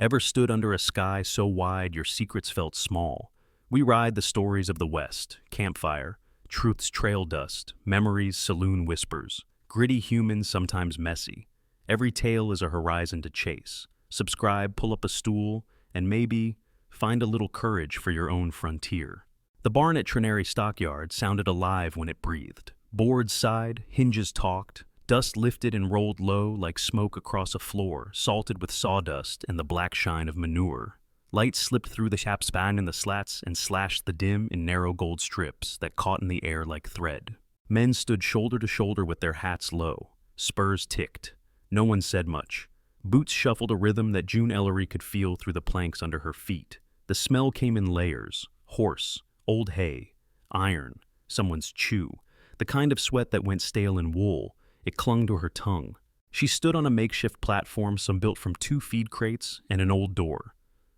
Ever stood under a sky so wide your secrets felt small? We ride the stories of the West, campfire, truth's trail dust, memories, saloon whispers, gritty humans sometimes messy. Every tale is a horizon to chase. Subscribe, pull up a stool, and maybe find a little courage for your own frontier. The barn at Trinary Stockyard sounded alive when it breathed. Boards sighed, hinges talked, dust lifted and rolled low like smoke across a floor, salted with sawdust and the black shine of manure. Light slipped through the span in the slats and slashed the dim in narrow gold strips that caught in the air like thread. Men stood shoulder to shoulder with their hats low. Spurs ticked. No one said much. Boots shuffled a rhythm that June Ellery could feel through the planks under her feet. The smell came in layers: horse, old hay, iron, someone's chew. The kind of sweat that went stale in wool. It clung to her tongue. She stood on a makeshift platform, some built from 2 feed crates and an old door.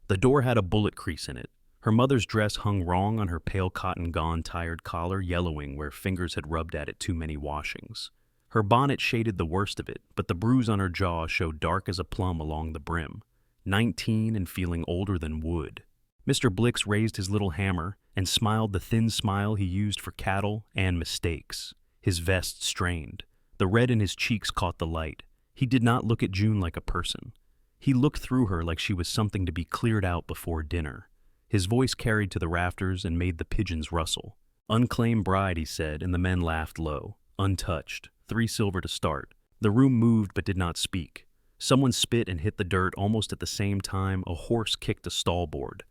The door had a bullet crease in it. Her mother's dress hung wrong on her pale cotton gone tired collar, yellowing where fingers had rubbed at it too many washings. Her bonnet shaded the worst of it, but the bruise on her jaw showed dark as a plum along the brim. 19 and feeling older than wood. Mr. Blix raised his little hammer and smiled the thin smile he used for cattle and mistakes. His vest strained. The red in his cheeks caught the light. He did not look at June like a person. He looked through her like she was something to be cleared out before dinner. His voice carried to the rafters and made the pigeons rustle. "Unclaimed bride," he said, and the men laughed low. "Untouched. 3 silver to start." The room moved but did not speak. Someone spit and hit the dirt almost at the same time a horse kicked a stallboard.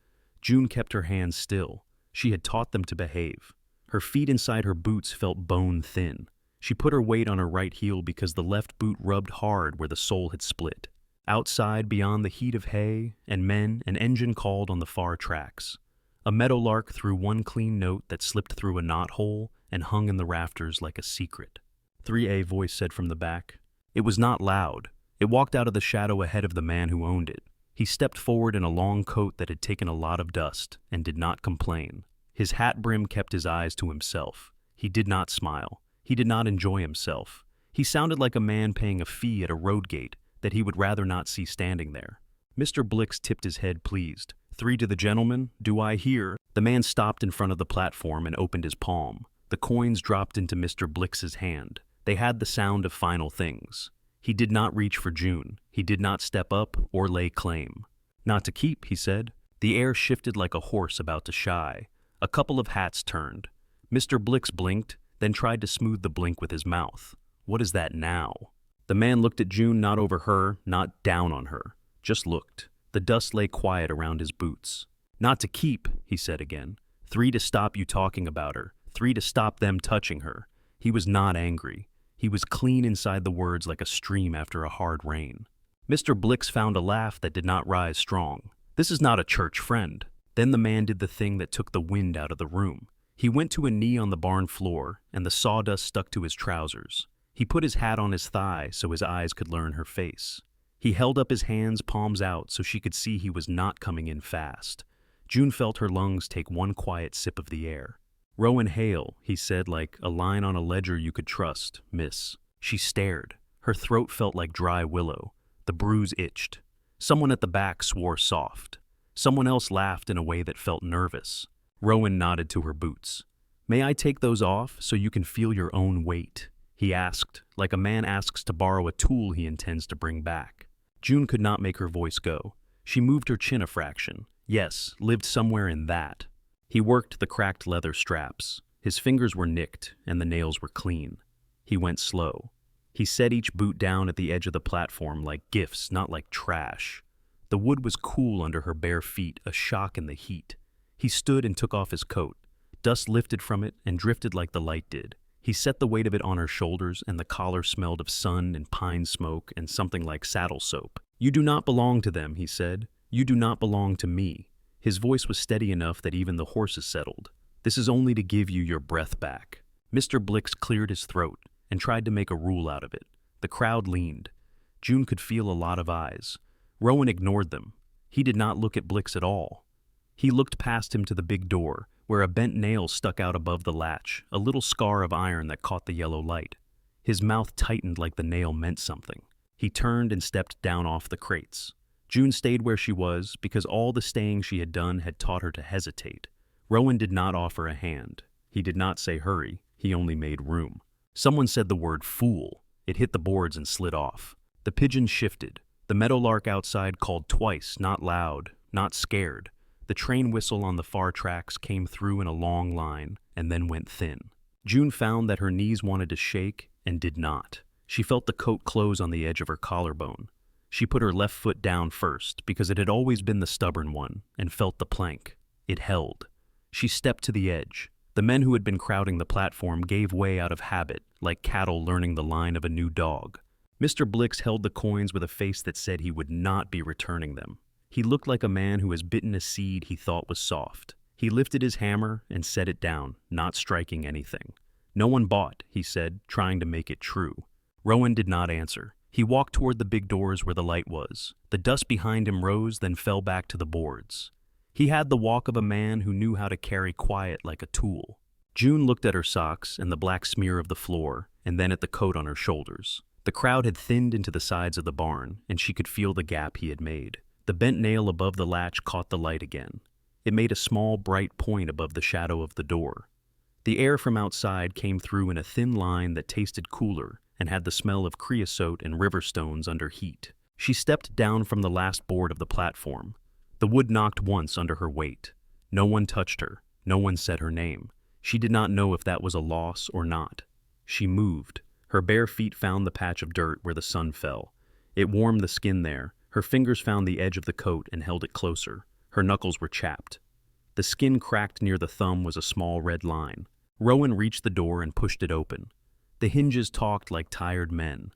June kept her hands still. She had taught them to behave. Her feet inside her boots felt bone thin. She put her weight on her right heel because the left boot rubbed hard where the sole had split. Outside, beyond the heat of hay and men, an engine called on the far tracks. A meadowlark threw one clean note that slipped through a knothole and hung in the rafters like a secret. 3A voice said from the back. It was not loud. It walked out of the shadow ahead of the man who owned it. He stepped forward in a long coat that had taken a lot of dust and did not complain. His hat brim kept his eyes to himself. He did not smile. He did not enjoy himself. He sounded like a man paying a fee at a road gate that he would rather not see standing there. Mr. Blix tipped his head pleased. 3 to the gentleman, do I hear? The man stopped in front of the platform and opened his palm. The coins dropped into Mr. Blix's hand. They had the sound of final things. He did not reach for June. He did not step up or lay claim. Not to keep, he said. The air shifted like a horse about to shy. A couple of hats turned. Mr. Blix blinked, then tried to smooth the blink with his mouth. What is that now? The man looked at June, not over her, not down on her. Just looked. The dust lay quiet around his boots. Not to keep, he said again. 3 to stop you talking about her. 3 to stop them touching her. He was not angry. He was clean inside the words like a stream after a hard rain. Mr. Blix found a laugh that did not rise strong. This is not a church friend. Then the man did the thing that took the wind out of the room. He went to a knee on the barn floor, and the sawdust stuck to his trousers. He put his hat on his thigh so his eyes could learn her face. He held up his hands, palms out, so she could see he was not coming in fast. June felt her lungs take one quiet sip of the air. "Rowan Hale," he said, like a line on a ledger you could trust, miss. She stared. Her throat felt like dry willow. The bruise itched. Someone at the back swore soft. Someone else laughed in a way that felt nervous. Rowan nodded to her boots. "May I take those off so you can feel your own weight?" he asked, like a man asks to borrow a tool he intends to bring back. June could not make her voice go. She moved her chin a fraction. Yes, lived somewhere in that. He worked the cracked leather straps. His fingers were nicked, and the nails were clean. He went slow. He set each boot down at the edge of the platform like gifts, not like trash. The wood was cool under her bare feet, a shock in the heat. He stood and took off his coat. Dust lifted from it and drifted like the light did. He set the weight of it on her shoulders, and the collar smelled of sun and pine smoke and something like saddle soap. "You do not belong to them," he said. "You do not belong to me." His voice was steady enough that even the horses settled. "This is only to give you your breath back." Mr. Blix cleared his throat and tried to make a rule out of it. The crowd leaned. June could feel a lot of eyes. Rowan ignored them. He did not look at Blix at all. He looked past him to the big door, where a bent nail stuck out above the latch, a little scar of iron that caught the yellow light. His mouth tightened like the nail meant something. He turned and stepped down off the crates. June stayed where she was because all the staying she had done had taught her to hesitate. Rowan did not offer a hand. He did not say hurry. He only made room. Someone said the word fool. It hit the boards and slid off. The pigeons shifted. The meadowlark outside called twice, not loud, not scared. The train whistle on the far tracks came through in a long line and then went thin. June found that her knees wanted to shake and did not. She felt the coat close on the edge of her collarbone. She put her left foot down first because it had always been the stubborn one and felt the plank. It held. She stepped to the edge. The men who had been crowding the platform gave way out of habit, like cattle learning the line of a new dog. Mr. Blix held the coins with a face that said he would not be returning them. He looked like a man who has bitten a seed he thought was soft. He lifted his hammer and set it down, not striking anything. "No one bought," he said, trying to make it true. Rowan did not answer. He walked toward the big doors where the light was. The dust behind him rose, then fell back to the boards. He had the walk of a man who knew how to carry quiet like a tool. June looked at her socks and the black smear of the floor, and then at the coat on her shoulders. The crowd had thinned into the sides of the barn, and she could feel the gap he had made. The bent nail above the latch caught the light again. It made a small, bright point above the shadow of the door. The air from outside came through in a thin line that tasted cooler and had the smell of creosote and river stones under heat. She stepped down from the last board of the platform. The wood knocked once under her weight. No one touched her. No one said her name. She did not know if that was a loss or not. She moved. Her bare feet found the patch of dirt where the sun fell. It warmed the skin there. Her fingers found the edge of the coat and held it closer. Her knuckles were chapped. The skin cracked near the thumb was a small red line. Rowan reached the door and pushed it open. The hinges talked like tired men.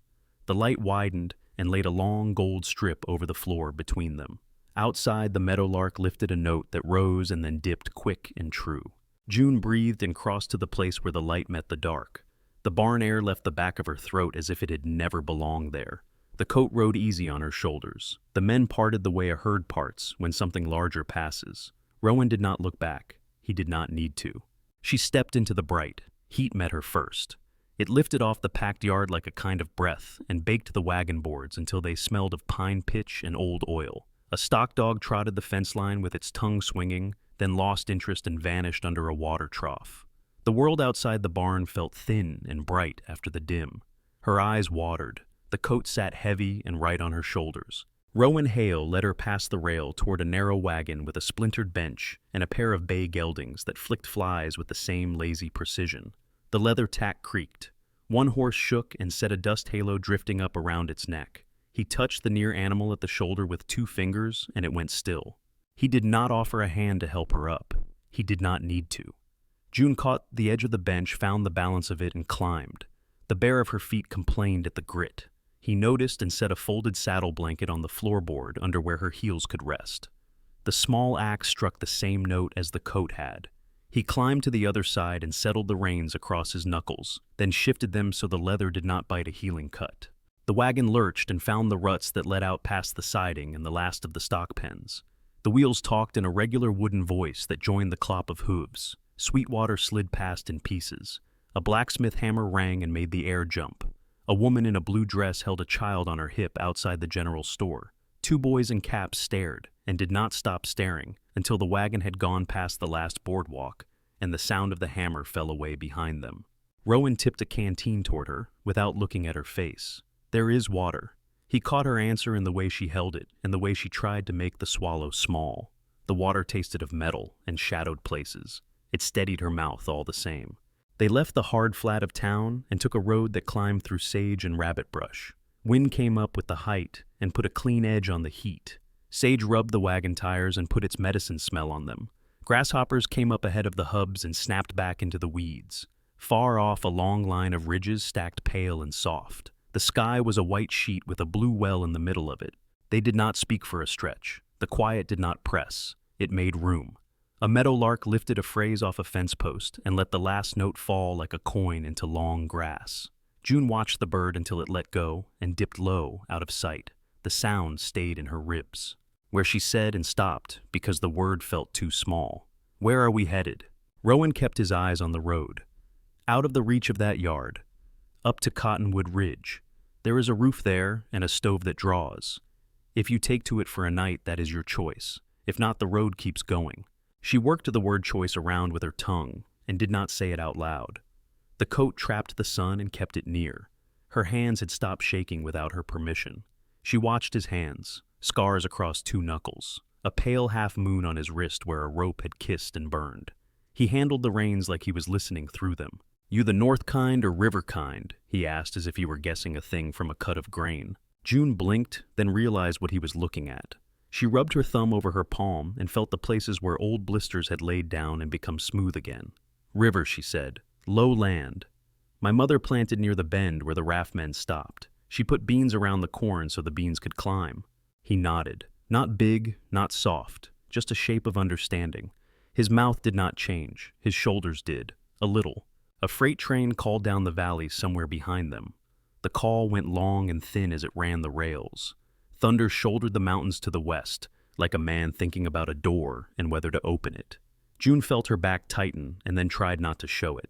The light widened and laid a long gold strip over the floor between them. Outside, the meadowlark lifted a note that rose and then dipped quick and true. June breathed and crossed to the place where the light met the dark. The barn air left the back of her throat as if it had never belonged there. The coat rode easy on her shoulders. The men parted the way a herd parts when something larger passes. Rowan did not look back. He did not need to. She stepped into the bright. Heat met her first. It lifted off the packed yard like a kind of breath and baked the wagon boards until they smelled of pine pitch and old oil. A stock dog trotted the fence line with its tongue swinging, then lost interest and vanished under a water trough. The world outside the barn felt thin and bright after the dim. Her eyes watered. The coat sat heavy and right on her shoulders. Rowan Hale led her past the rail toward a narrow wagon with a splintered bench and a pair of bay geldings that flicked flies with the same lazy precision. The leather tack creaked. One horse shook and set a dust halo drifting up around its neck. He touched the near animal at the shoulder with 2 fingers, and it went still. He did not offer a hand to help her up. He did not need to. June caught the edge of the bench, found the balance of it, and climbed. The bare of her feet complained at the grit. He noticed and set a folded saddle blanket on the floorboard under where her heels could rest. The small axe struck the same note as the coat had. He climbed to the other side and settled the reins across his knuckles, then shifted them so the leather did not bite a healing cut. The wagon lurched and found the ruts that led out past the siding and the last of the stock pens. The wheels talked in a regular wooden voice that joined the clop of hooves. Sweetwater slid past in pieces. A blacksmith hammer rang and made the air jump. A woman in a blue dress held a child on her hip outside the general store. 2 boys in caps stared and did not stop staring until the wagon had gone past the last boardwalk and the sound of the hammer fell away behind them. Rowan tipped a canteen toward her without looking at her face. "There is water." He caught her answer in the way she held it and the way she tried to make the swallow small. The water tasted of metal and shadowed places. It steadied her mouth all the same. They left the hard flat of town and took a road that climbed through sage and rabbit brush. Wind came up with the height and put a clean edge on the heat. Sage rubbed the wagon tires and put its medicine smell on them. Grasshoppers came up ahead of the hubs and snapped back into the weeds. Far off, a long line of ridges stacked pale and soft. The sky was a white sheet with a blue well in the middle of it. They did not speak for a stretch. The quiet did not press. It made room. A meadowlark lifted a phrase off a fence post and let the last note fall like a coin into long grass. June watched the bird until it let go and dipped low out of sight. The sound stayed in her ribs, where she said and stopped because the word felt too small. "Where are we headed?" Rowan kept his eyes on the road. "Out of the reach of that yard. Up to Cottonwood Ridge. There is a roof there and a stove that draws. If you take to it for a night, that is your choice. If not, the road keeps going. She worked the word choice around with her tongue and did not say it out loud. The coat trapped the sun and kept it near. Her hands had stopped shaking without her permission. She watched his hands, scars across 2 knuckles, a pale half moon on his wrist where a rope had kissed and burned. He handled the reins like he was listening through them. "You the north kind or river kind?" he asked as if he were guessing a thing from a cut of grain. June blinked, then realized what he was looking at. She rubbed her thumb over her palm and felt the places where old blisters had laid down and become smooth again. "River," she said. "Low land. My mother planted near the bend where the raft men stopped. She put beans around the corn so the beans could climb." He nodded. Not big, not soft, just a shape of understanding. His mouth did not change. His shoulders did. A little. A freight train called down the valley somewhere behind them. The call went long and thin as it ran the rails. Thunder shouldered the mountains to the west, like a man thinking about a door and whether to open it. June felt her back tighten and then tried not to show it.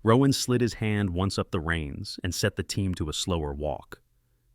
Rowan slid his hand once up the reins and set the team to a slower walk.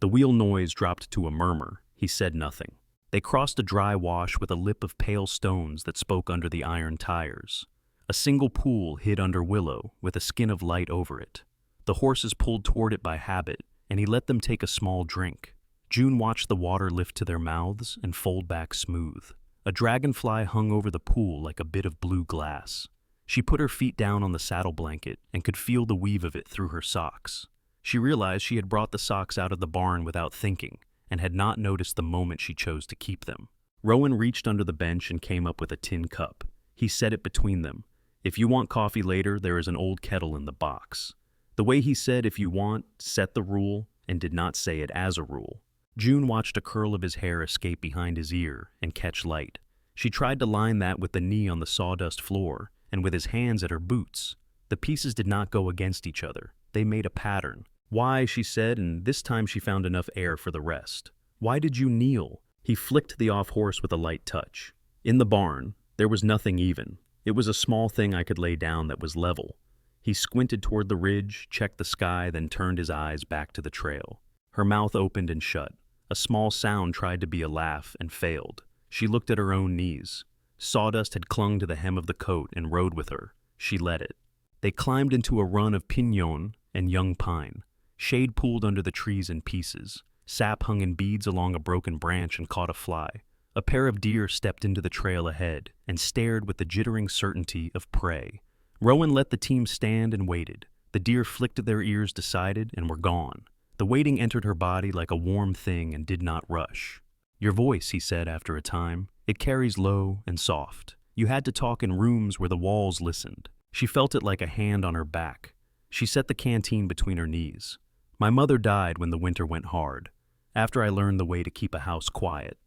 The wheel noise dropped to a murmur. He said nothing. They crossed a dry wash with a lip of pale stones that spoke under the iron tires. A single pool hid under willow with a skin of light over it. The horses pulled toward it by habit, and he let them take a small drink. June watched the water lift to their mouths and fold back smooth. A dragonfly hung over the pool like a bit of blue glass. She put her feet down on the saddle blanket and could feel the weave of it through her socks. She realized she had brought the socks out of the barn without thinking, and had not noticed the moment she chose to keep them. Rowan reached under the bench and came up with a tin cup. He set it between them. "If you want coffee later, there is an old kettle in the box." The way he said "if you want" set the rule and did not say it as a rule. June watched a curl of his hair escape behind his ear and catch light. She tried to line that with the knee on the sawdust floor and with his hands at her boots. The pieces did not go against each other. They made a pattern. "Why," she said, and this time she found enough air for the rest. "Why did you kneel?" He flicked the off-horse with a light touch. "In the barn, there was nothing even. It was a small thing I could lay down that was level." He squinted toward the ridge, checked the sky, then turned his eyes back to the trail. Her mouth opened and shut. A small sound tried to be a laugh and failed. She looked at her own knees. Sawdust had clung to the hem of the coat and rode with her. She let it. They climbed into a run of piñón and young pine. Shade pooled under the trees in pieces. Sap hung in beads along a broken branch and caught a fly. A pair of deer stepped into the trail ahead and stared with the jittering certainty of prey. Rowan let the team stand and waited. The deer flicked their ears, decided, and were gone. The waiting entered her body like a warm thing and did not rush. "Your voice," he said after a time, "it carries low and soft. You had to talk in rooms where the walls listened." She felt it like a hand on her back. She set the canteen between her knees. "My mother died when the winter went hard, after I learned the way to keep a house quiet."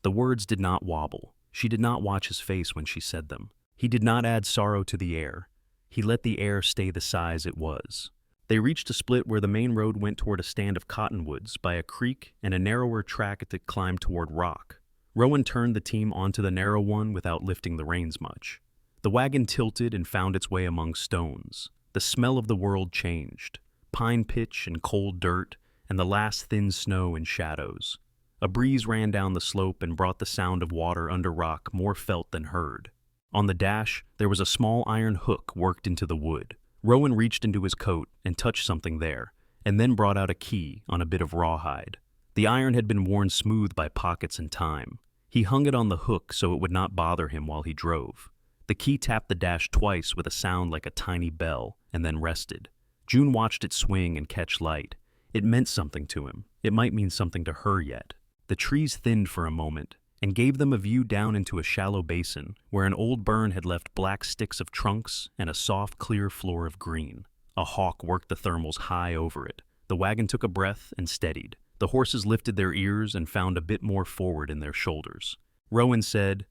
The words did not wobble. She did not watch his face when she said them. He did not add sorrow to the air. He let the air stay the size it was. They reached a split where the main road went toward a stand of cottonwoods by a creek and a narrower track that climbed toward rock. Rowan turned the team onto the narrow one without lifting the reins much. The wagon tilted and found its way among stones. The smell of the world changed. Pine pitch and cold dirt, and the last thin snow and shadows. A breeze ran down the slope and brought the sound of water under rock more felt than heard. On the dash, there was a small iron hook worked into the wood. Rowan reached into his coat and touched something there, and then brought out a key on a bit of rawhide. The iron had been worn smooth by pockets and time. He hung it on the hook so it would not bother him while he drove. The key tapped the dash twice with a sound like a tiny bell, and then rested. June watched it swing and catch light. It meant something to him. It might mean something to her yet. The trees thinned for a moment, and gave them a view down into a shallow basin where an old burn had left black sticks of trunks and a soft, clear floor of green. A hawk worked the thermals high over it. The wagon took a breath and steadied. The horses lifted their ears and found a bit more forward in their shoulders. Rowan said,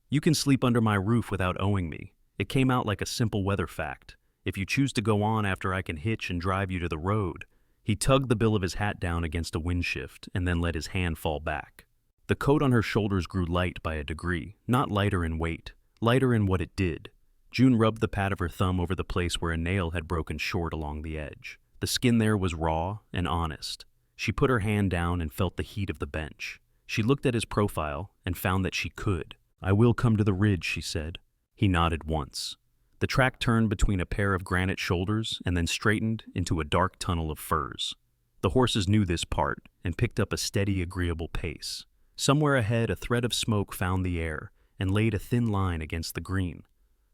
"You can sleep under my roof without owing me. It came out like a simple weather fact. If you choose to go on after I can hitch and drive you to the road." He tugged the bill of his hat down against a wind shift and then let his hand fall back. The coat on her shoulders grew light by a degree, not lighter in weight, lighter in what it did. June rubbed the pad of her thumb over the place where a nail had broken short along the edge. The skin there was raw and honest. She put her hand down and felt the heat of the bench. She looked at his profile and found that she could. "I will come to the ridge," she said. He nodded once. The track turned between a pair of granite shoulders and then straightened into a dark tunnel of firs. The horses knew this part and picked up a steady, agreeable pace. Somewhere ahead, a thread of smoke found the air and laid a thin line against the green.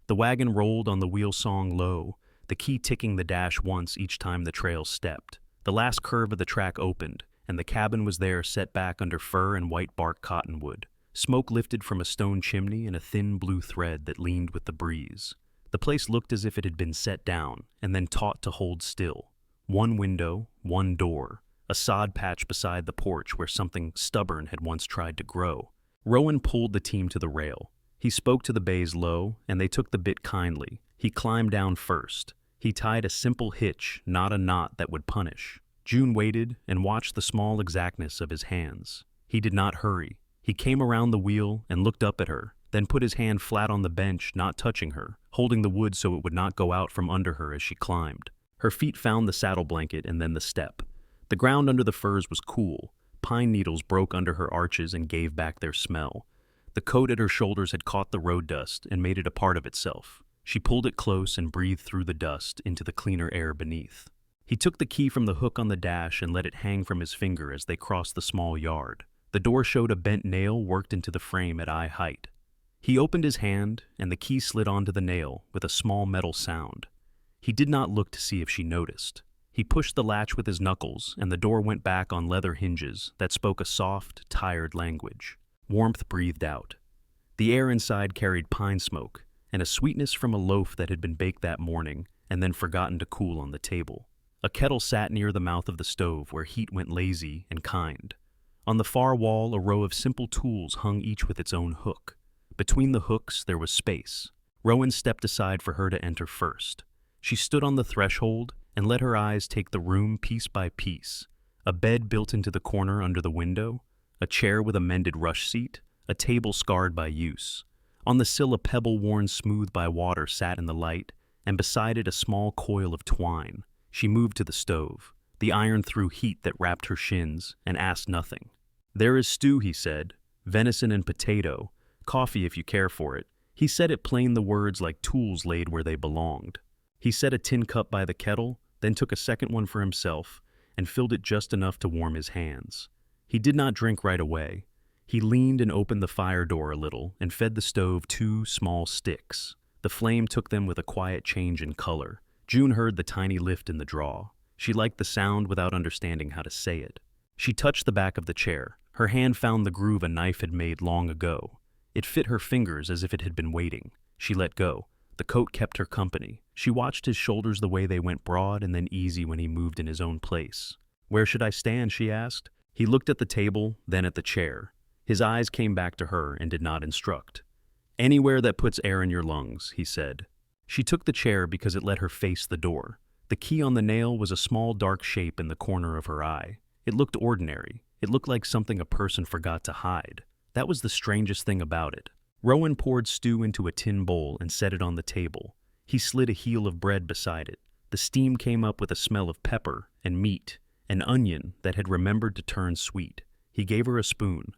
The wagon rolled on the wheel song low, the key ticking the dash once each time the trail stepped. The last curve of the track opened, and the cabin was there set back under fir and white bark cottonwood. Smoke lifted from a stone chimney in a thin blue thread that leaned with the breeze. The place looked as if it had been set down and then taught to hold still. One window, one door, a sod patch beside the porch where something stubborn had once tried to grow. Rowan pulled the team to the rail. He spoke to the bays low, and they took the bit kindly. He climbed down first. He tied a simple hitch, not a knot that would punish. June waited and watched the small exactness of his hands. He did not hurry. He came around the wheel and looked up at her, then put his hand flat on the bench, not touching her, holding the wood so it would not go out from under her as she climbed. Her feet found the saddle blanket and then the step. The ground under the firs was cool. Pine needles broke under her arches and gave back their smell. The coat at her shoulders had caught the road dust and made it a part of itself. She pulled it close and breathed through the dust into the cleaner air beneath. He took the key from the hook on the dash and let it hang from his finger as they crossed the small yard. The door showed a bent nail worked into the frame at eye height. He opened his hand, and the key slid onto the nail with a small metal sound. He did not look to see if she noticed. He pushed the latch with his knuckles, and the door went back on leather hinges that spoke a soft, tired language. Warmth breathed out. The air inside carried pine smoke and a sweetness from a loaf that had been baked that morning and then forgotten to cool on the table. A kettle sat near the mouth of the stove where heat went lazy and kind. On the far wall, a row of simple tools hung each with its own hook. Between the hooks, there was space. Rowan stepped aside for her to enter first. She stood on the threshold and let her eyes take the room piece by piece. A bed built into the corner under the window, a chair with a mended rush seat, a table scarred by use. On the sill, a pebble worn smooth by water sat in the light, and beside it a small coil of twine. She moved to the stove. The iron threw heat that wrapped her shins, and asked nothing. "There is stew," he said, "venison and potato, coffee if you care for it." He said it plain, the words like tools laid where they belonged. He set a tin cup by the kettle, then took a second one for himself, and filled it just enough to warm his hands. He did not drink right away. He leaned and opened the fire door a little and fed the stove 2 small sticks. The flame took them with a quiet change in color. June heard the tiny lift in the draw. She liked the sound without understanding how to say it. She touched the back of the chair. Her hand found the groove a knife had made long ago. It fit her fingers as if it had been waiting. She let go. The coat kept her company. She watched his shoulders the way they went broad and then easy when he moved in his own place. "Where should I stand?" she asked. He looked at the table, then at the chair. His eyes came back to her and did not instruct. "Anywhere that puts air in your lungs," he said. She took the chair because it let her face the door. The key on the nail was a small dark shape in the corner of her eye. It looked ordinary. It looked like something a person forgot to hide. That was the strangest thing about it. Rowan poured stew into a tin bowl and set it on the table. He slid a heel of bread beside it. The steam came up with a smell of pepper and meat, an onion that had remembered to turn sweet. He gave her a spoon.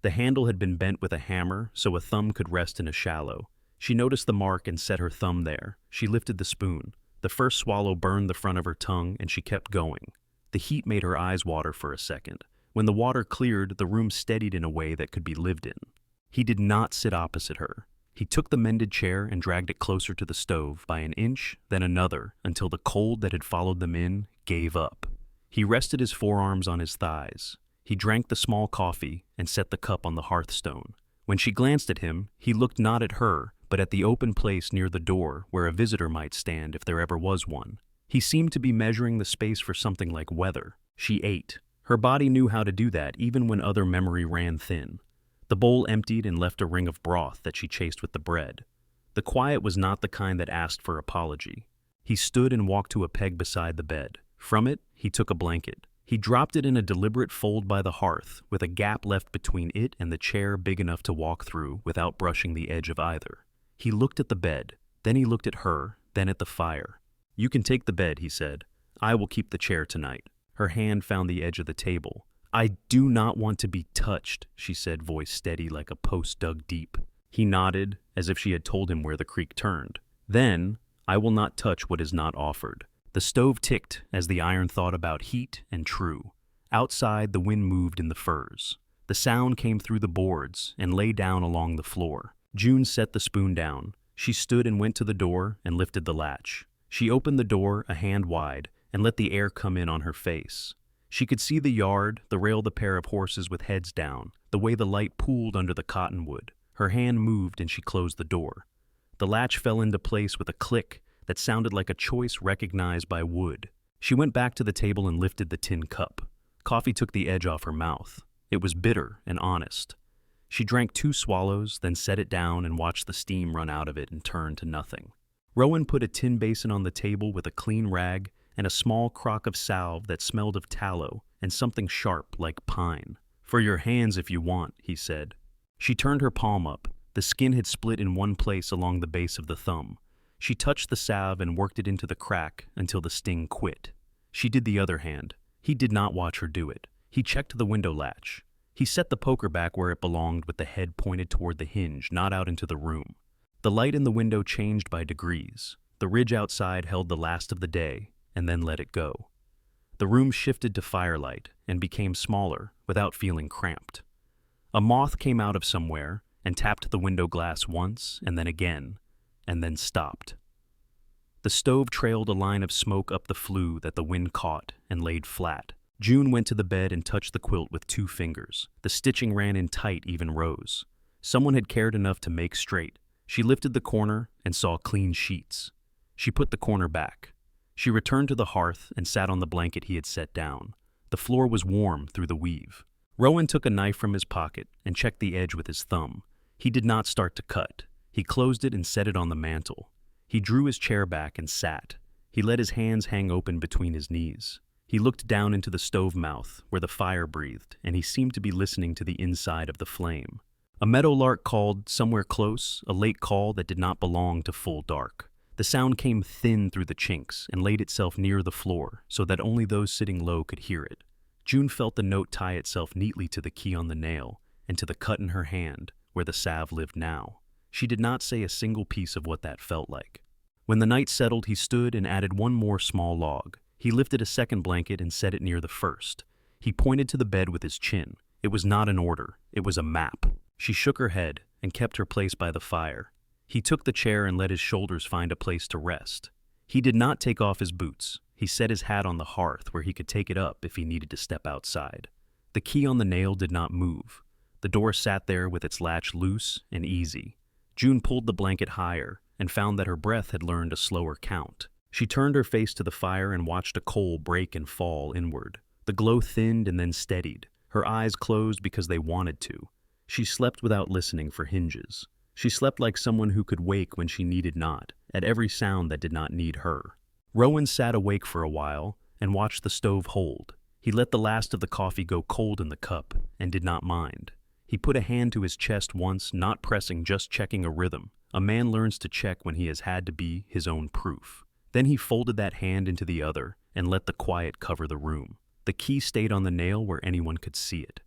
The handle had been bent with a hammer, so a thumb could rest in a shallow. She noticed the mark and set her thumb there. She lifted the spoon. The first swallow burned the front of her tongue, and she kept going. The heat made her eyes water for a second. When the water cleared, the room steadied in a way that could be lived in. He did not sit opposite her. He took the mended chair and dragged it closer to the stove by an inch, then another, until the cold that had followed them in gave up. He rested his forearms on his thighs. He drank the small coffee and set the cup on the hearthstone. When she glanced at him, he looked not at her, but at the open place near the door where a visitor might stand if there ever was one. He seemed to be measuring the space for something like weather. She ate. Her body knew how to do that even when other memory ran thin. The bowl emptied and left a ring of broth that she chased with the bread. The quiet was not the kind that asked for apology. He stood and walked to a peg beside the bed. From it, he took a blanket. He dropped it in a deliberate fold by the hearth, with a gap left between it and the chair big enough to walk through without brushing the edge of either. He looked at the bed, then he looked at her, then at the fire. "You can take the bed," he said. "I will keep the chair tonight." Her hand found the edge of the table. I do not want to be touched, she said, voice steady like a post dug deep. He nodded, as if she had told him where the creek turned. Then, I will not touch what is not offered. The stove ticked as the iron thought about heat and true. Outside, the wind moved in the firs. The sound came through the boards and lay down along the floor. June set the spoon down. She stood and went to the door and lifted the latch. She opened the door a hand wide and let the air come in on her face. She could see the yard, the railed pair of horses with heads down, the way the light pooled under the cottonwood. Her hand moved and she closed the door. The latch fell into place with a click that sounded like a choice recognized by wood. She went back to the table and lifted the tin cup. Coffee took the edge off her mouth. It was bitter and honest. She drank 2 swallows, then set it down and watched the steam run out of it and turn to nothing. Rowan put a tin basin on the table with a clean rag and a small crock of salve that smelled of tallow and something sharp like pine. "For your hands if you want," he said. She turned her palm up. The skin had split in one place along the base of the thumb. She touched the salve and worked it into the crack until the sting quit. She did the other hand. He did not watch her do it. He checked the window latch. He set the poker back where it belonged with the head pointed toward the hinge, not out into the room. The light in the window changed by degrees. The ridge outside held the last of the day, and then let it go. The room shifted to firelight and became smaller without feeling cramped. A moth came out of somewhere and tapped the window glass once and then stopped. The stove trailed a line of smoke up the flue that the wind caught and laid flat. June went to the bed and touched the quilt with 2 fingers. The stitching ran in tight, even rows. Someone had cared enough to make straight. She lifted the corner and saw clean sheets. She put the corner back. She returned to the hearth and sat on the blanket he had set down. The floor was warm through the weave. Rowan took a knife from his pocket and checked the edge with his thumb. He did not start to cut. He closed it and set it on the mantel. He drew his chair back and sat. He let his hands hang open between his knees. He looked down into the stove mouth where the fire breathed, and he seemed to be listening to the inside of the flame. A meadowlark called somewhere close, a late call that did not belong to full dark. The sound came thin through the chinks and laid itself near the floor so that only those sitting low could hear it. June felt the note tie itself neatly to the key on the nail and to the cut in her hand where the salve lived now. She did not say a single piece of what that felt like. When the night settled, he stood and added one more small log. He lifted a second blanket and set it near the first. He pointed to the bed with his chin. It was not an order. It was a map. She shook her head and kept her place by the fire. He took the chair and let his shoulders find a place to rest. He did not take off his boots. He set his hat on the hearth where he could take it up if he needed to step outside. The key on the nail did not move. The door sat there with its latch loose and easy. June pulled the blanket higher and found that her breath had learned a slower count. She turned her face to the fire and watched a coal break and fall inward. The glow thinned and then steadied. Her eyes closed because they wanted to. She slept without listening for hinges. She slept like someone who could wake when she needed not, at every sound that did not need her. Rowan sat awake for a while and watched the stove hold. He let the last of the coffee go cold in the cup and did not mind. He put a hand to his chest once, not pressing, just checking a rhythm. A man learns to check when he has had to be his own proof. Then he folded that hand into the other and let the quiet cover the room. The key stayed on the nail where anyone could see it.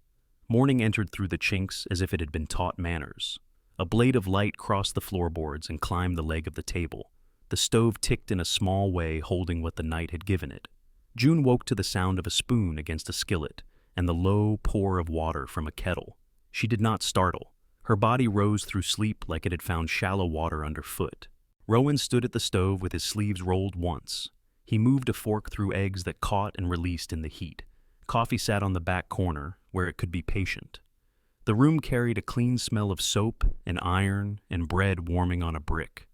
Morning entered through the chinks as if it had been taught manners. A blade of light crossed the floorboards and climbed the leg of the table. The stove ticked in a small way, holding what the night had given it. June woke to the sound of a spoon against a skillet and the low pour of water from a kettle. She did not startle. Her body rose through sleep like it had found shallow water underfoot. Rowan stood at the stove with his sleeves rolled once. He moved a fork through eggs that caught and released in the heat. Coffee sat on the back corner, where it could be patient. The room carried a clean smell of soap and iron and bread warming on a brick.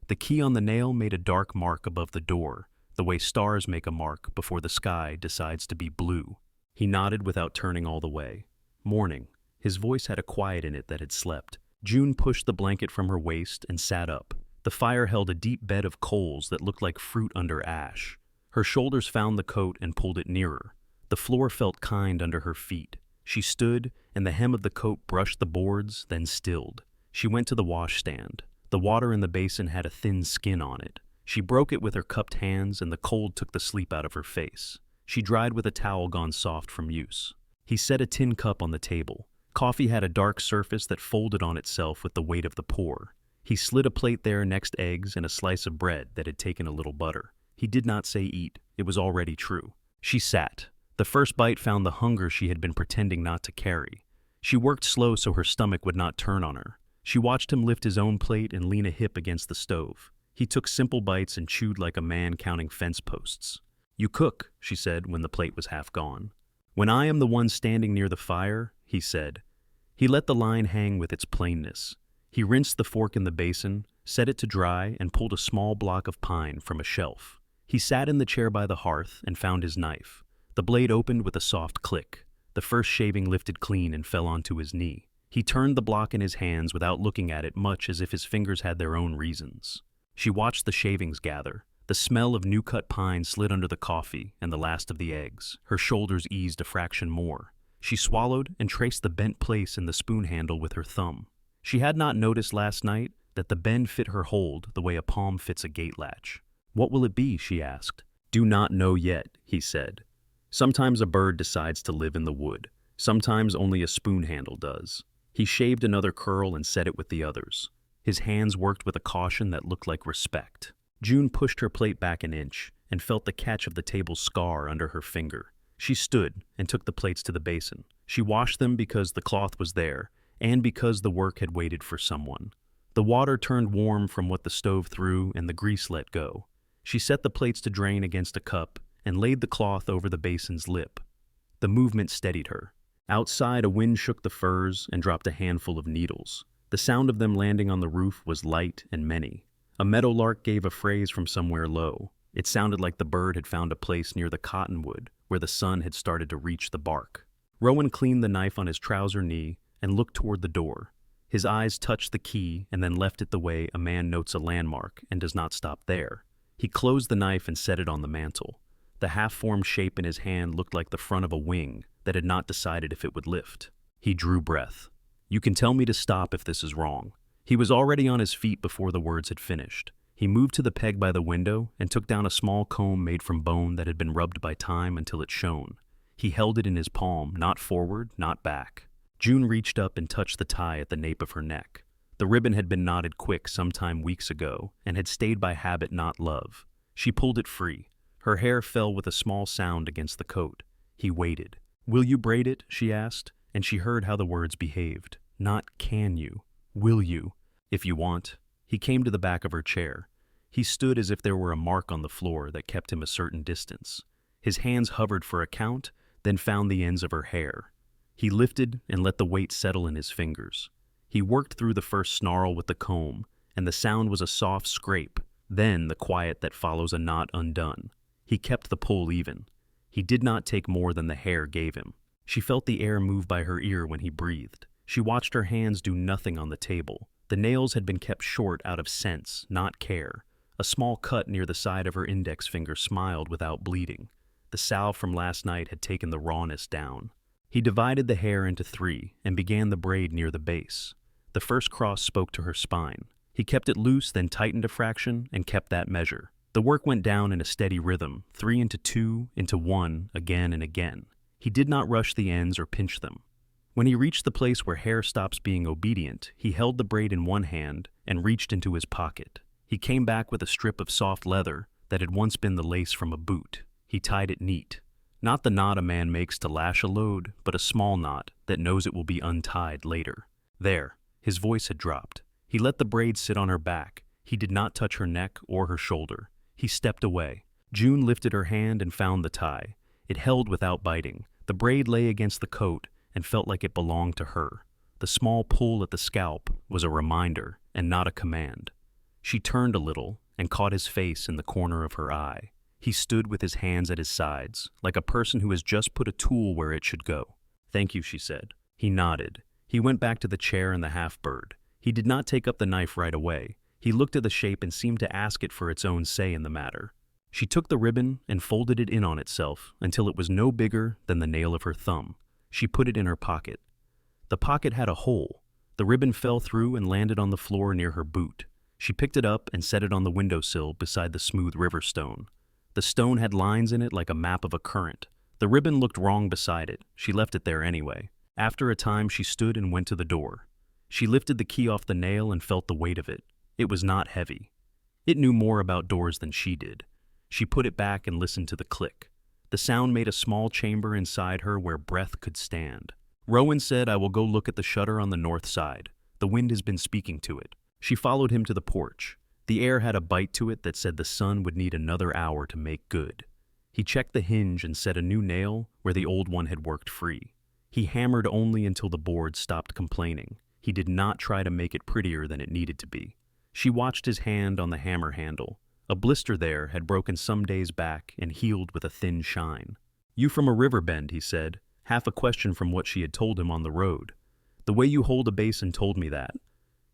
The key on the nail made a dark mark above the door, the way stars make a mark before the sky decides to be blue. He nodded without turning all the way. Morning. His voice had a quiet in it that had slept. June pushed the blanket from her waist and sat up. The fire held a deep bed of coals that looked like fruit under ash. Her shoulders found the coat and pulled it nearer. The floor felt kind under her feet. She stood, and the hem of the coat brushed the boards, then stilled. She went to the washstand. The water in the basin had a thin skin on it. She broke it with her cupped hands, and the cold took the sleep out of her face. She dried with a towel gone soft from use. He set a tin cup on the table. Coffee had a dark surface that folded on itself with the weight of the pour. He slid a plate there next eggs and a slice of bread that had taken a little butter. He did not say eat. It was already true. She sat. The first bite found the hunger she had been pretending not to carry. She worked slow so her stomach would not turn on her. She watched him lift his own plate and lean a hip against the stove. He took simple bites and chewed like a man counting fence posts. "You cook," she said when the plate was half gone. "When I am the one standing near the fire," he said. He let the line hang with its plainness. He rinsed the fork in the basin, set it to dry, and pulled a small block of pine from a shelf. He sat in the chair by the hearth and found his knife. The blade opened with a soft click. The first shaving lifted clean and fell onto his knee. He turned the block in his hands without looking at it much, as if his fingers had their own reasons. She watched the shavings gather. The smell of new-cut pine slid under the coffee and the last of the eggs. Her shoulders eased a fraction more. She swallowed and traced the bent place in the spoon handle with her thumb. She had not noticed last night that the bend fit her hold the way a palm fits a gate latch. "What will it be?" she asked. "Do not know yet," he said. "Sometimes a bird decides to live in the wood. Sometimes only a spoon handle does." He shaved another curl and set it with the others. His hands worked with a caution that looked like respect. June pushed her plate back an inch and felt the catch of the table's scar under her finger. She stood and took the plates to the basin. She washed them because the cloth was there and because the work had waited for someone. The water turned warm from what the stove threw and the grease let go. She set the plates to drain against a cup and laid the cloth over the basin's lip. The movement steadied her. Outside, a wind shook the firs and dropped a handful of needles. The sound of them landing on the roof was light and many. A meadowlark gave a phrase from somewhere low. It sounded like the bird had found a place near the cottonwood where the sun had started to reach the bark. Rowan cleaned the knife on his trouser knee and looked toward the door. His eyes touched the key and then left it the way a man notes a landmark and does not stop there. He closed the knife and set it on the mantel. The half-formed shape in his hand looked like the front of a wing that had not decided if it would lift. He drew breath. "You can tell me to stop if this is wrong." He was already on his feet before the words had finished. He moved to the peg by the window and took down a small comb made from bone that had been rubbed by time until it shone. He held it in his palm, not forward, not back. June reached up and touched the tie at the nape of her neck. The ribbon had been knotted quick sometime weeks ago and had stayed by habit, not love. She pulled it free. Her hair fell with a small sound against the coat. He waited. "Will you braid it?" she asked, and she heard how the words behaved. Not "can you." "Will you?" "If you want." He came to the back of her chair. He stood as if there were a mark on the floor that kept him a certain distance. His hands hovered for a count, then found the ends of her hair. He lifted and let the weight settle in his fingers. He worked through the first snarl with the comb, and the sound was a soft scrape, then the quiet that follows a knot undone. He kept the pull even. He did not take more than the hair gave him. She felt the air move by her ear when he breathed. She watched her hands do nothing on the table. The nails had been kept short out of sense, not care. A small cut near the side of her index finger smiled without bleeding. The salve from last night had taken the rawness down. He divided the hair into 3 and began the braid near the base. The first cross spoke to her spine. He kept it loose, then tightened a fraction and kept that measure. The work went down in a steady rhythm, 3 into 2, into 1, again and again. He did not rush the ends or pinch them. When he reached the place where hair stops being obedient, he held the braid in one hand and reached into his pocket. He came back with a strip of soft leather that had once been the lace from a boot. He tied it neat. Not the knot a man makes to lash a load, but a small knot that knows it will be untied later. There, his voice had dropped. He let the braid sit on her back. He did not touch her neck or her shoulder. He stepped away. June lifted her hand and found the tie. It held without biting. The braid lay against the coat and felt like it belonged to her. The small pull at the scalp was a reminder and not a command. She turned a little and caught his face in the corner of her eye. He stood with his hands at his sides, like a person who has just put a tool where it should go. "Thank you," she said. He nodded. He went back to the chair and the half-bird. He did not take up the knife right away. He looked at the shape and seemed to ask it for its own say in the matter. She took the ribbon and folded it in on itself until it was no bigger than the nail of her thumb. She put it in her pocket. The pocket had a hole. The ribbon fell through and landed on the floor near her boot. She picked it up and set it on the windowsill beside the smooth river stone. The stone had lines in it like a map of a current. The The ribbon looked wrong beside it. She left it there anyway. After a time, she stood and went to the door. She lifted the key off the nail and felt the weight of it. It was not heavy. It knew more about doors than she did. She put it back and listened to the click. The sound made a small chamber inside her where breath could stand. Rowan said, "I will go look at the shutter on the north side. The wind has been speaking to it." She followed him to the porch. The air had a bite to it that said the sun would need another hour to make good. He checked the hinge and set a new nail where the old one had worked free. He hammered only until the board stopped complaining. He did not try to make it prettier than it needed to be. She watched his hand on the hammer handle. A blister there had broken some days back and healed with a thin shine. "You from a river bend," he said, half a question from what she had told him on the road. "The way you hold a basin told me that.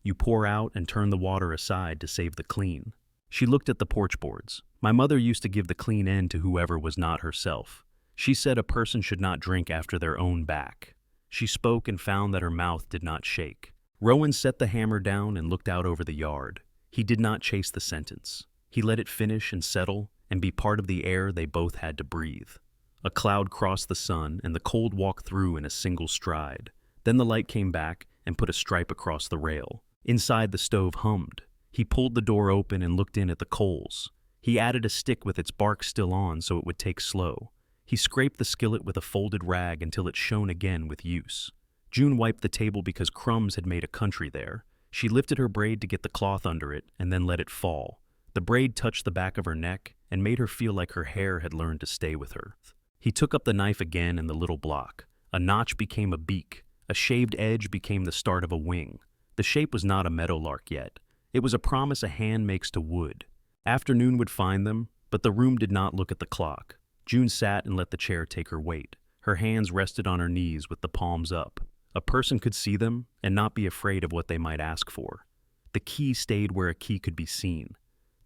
You pour out and turn the water aside to save the clean." She looked at the porch boards. "My mother used to give the clean end to whoever was not herself. She said a person should not drink after their own back." She spoke and found that her mouth did not shake. Rowan set the hammer down and looked out over the yard. He did not chase the sentence. He let it finish and settle and be part of the air they both had to breathe. A cloud crossed the sun and the cold walked through in a single stride. Then the light came back and put a stripe across the rail. Inside, the stove hummed. He pulled the door open and looked in at the coals. He added a stick with its bark still on so it would take slow. He scraped the skillet with a folded rag until it shone again with use. June wiped the table because crumbs had made a country there. She lifted her braid to get the cloth under it and then let it fall. The braid touched the back of her neck and made her feel like her hair had learned to stay with her. He took up the knife again in the little block. A notch became a beak. A shaved edge became the start of a wing. The shape was not a meadowlark yet. It was a promise a hand makes to wood. Afternoon would find them, but the room did not look at the clock. June sat and let the chair take her weight. Her hands rested on her knees with the palms up. A person could see them and not be afraid of what they might ask for. The key stayed where a key could be seen.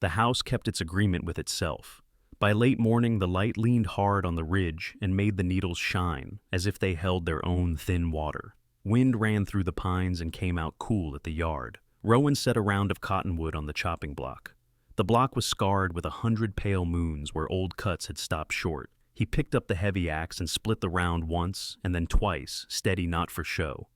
The house kept its agreement with itself. By late morning, the light leaned hard on the ridge and made the needles shine, as if they held their own thin water. Wind ran through the pines and came out cool at the yard. Rowan set a round of cottonwood on the chopping block. The block was scarred with 100 pale moons where old cuts had stopped short. He picked up the heavy axe and split the round once and then twice, steady not for show.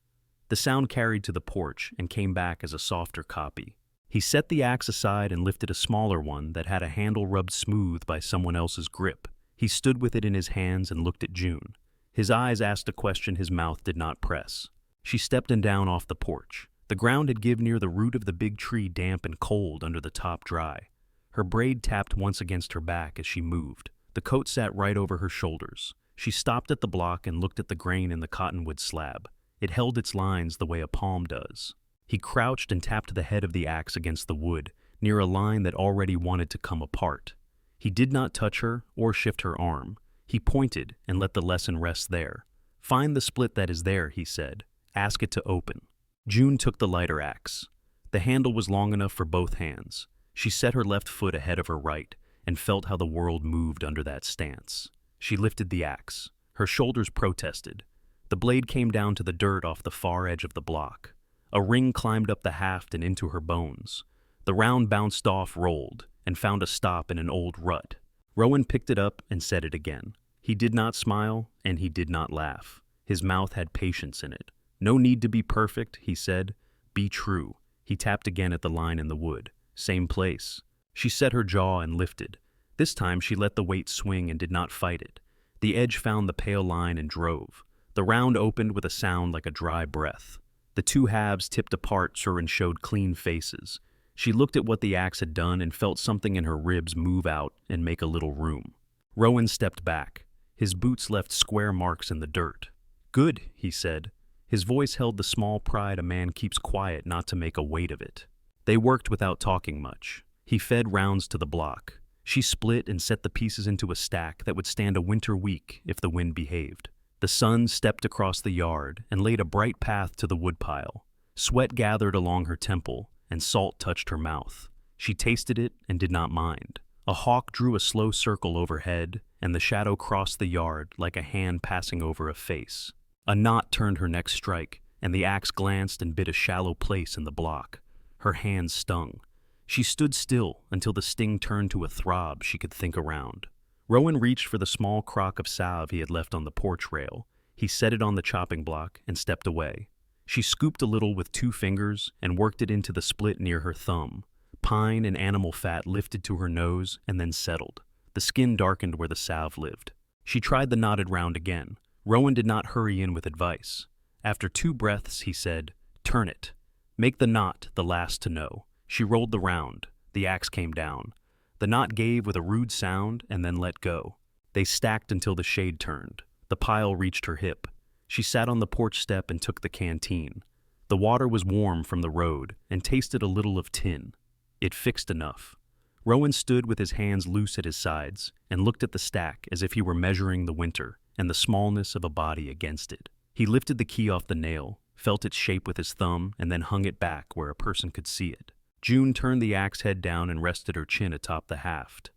The sound carried to the porch and came back as a softer copy. He set the axe aside and lifted a smaller one that had a handle rubbed smooth by someone else's grip. He stood with it in his hands and looked at June. His eyes asked a question his mouth did not press. She stepped and down off the porch. The ground had given near the root of the big tree damp and cold under the top dry. Her braid tapped once against her back as she moved. The coat sat right over her shoulders. She stopped at the block and looked at the grain in the cottonwood slab. It held its lines the way a palm does. He crouched and tapped the head of the axe against the wood, near a line that already wanted to come apart. He did not touch her or shift her arm. He pointed and let the lesson rest there. "Find the split that is there," he said. "Ask it to open." June took the lighter axe. The handle was long enough for both hands. She set her left foot ahead of her right and felt how the world moved under that stance. She lifted the axe. Her shoulders protested. The blade came down to the dirt off the far edge of the block. A ring climbed up the haft and into her bones. The round bounced off, rolled, and found a stop in an old rut. Rowan picked it up and set it again. He did not smile, and he did not laugh. His mouth had patience in it. "No need to be perfect," he said. "Be true." He tapped again at the line in the wood. "Same place." She set her jaw and lifted. This time she let the weight swing and did not fight it. The edge found the pale line and drove. The round opened with a sound like a dry breath. The two halves tipped apart and showed clean faces. She looked at what the axe had done and felt something in her ribs move out and make a little room. Rowan stepped back. His boots left square marks in the dirt. "Good," he said. His voice held the small pride a man keeps quiet not to make a weight of it. They worked without talking much. He fed rounds to the block. She split and set the pieces into a stack that would stand a winter week if the wind behaved. The sun stepped across the yard and laid a bright path to the woodpile. Sweat gathered along her temple, and salt touched her mouth. She tasted it and did not mind. A hawk drew a slow circle overhead, and the shadow crossed the yard like a hand passing over a face. A knot turned her next strike, and the axe glanced and bit a shallow place in the block. Her hands stung. She stood still until the sting turned to a throb she could think around. Rowan reached for the small crock of salve he had left on the porch rail. He set it on the chopping block and stepped away. She scooped a little with 2 fingers and worked it into the split near her thumb. Pine and animal fat lifted to her nose and then settled. The skin darkened where the salve lived. She tried the knotted round again. Rowan did not hurry in with advice. After 2 breaths, he said, "Turn it. Make the knot the last to know." She rolled the round. The axe came down. The knot gave with a rude sound and then let go. They stacked until the shade turned. The pile reached her hip. She sat on the porch step and took the canteen. The water was warm from the road and tasted a little of tin. It fixed enough. Rowan stood with his hands loose at his sides and looked at the stack as if he were measuring the winter and the smallness of a body against it. He lifted the key off the nail, felt its shape with his thumb, and then hung it back where a person could see it. June turned the axe head down and rested her chin atop the haft.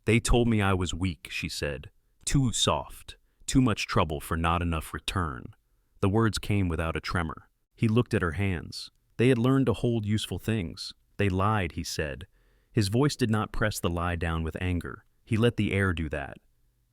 "They told me I was weak," she said. "Too soft. Too much trouble for not enough return." The words came without a tremor. He looked at her hands. They had learned to hold useful things. "They lied," he said. His voice did not press the lie down with anger. He let the air do that.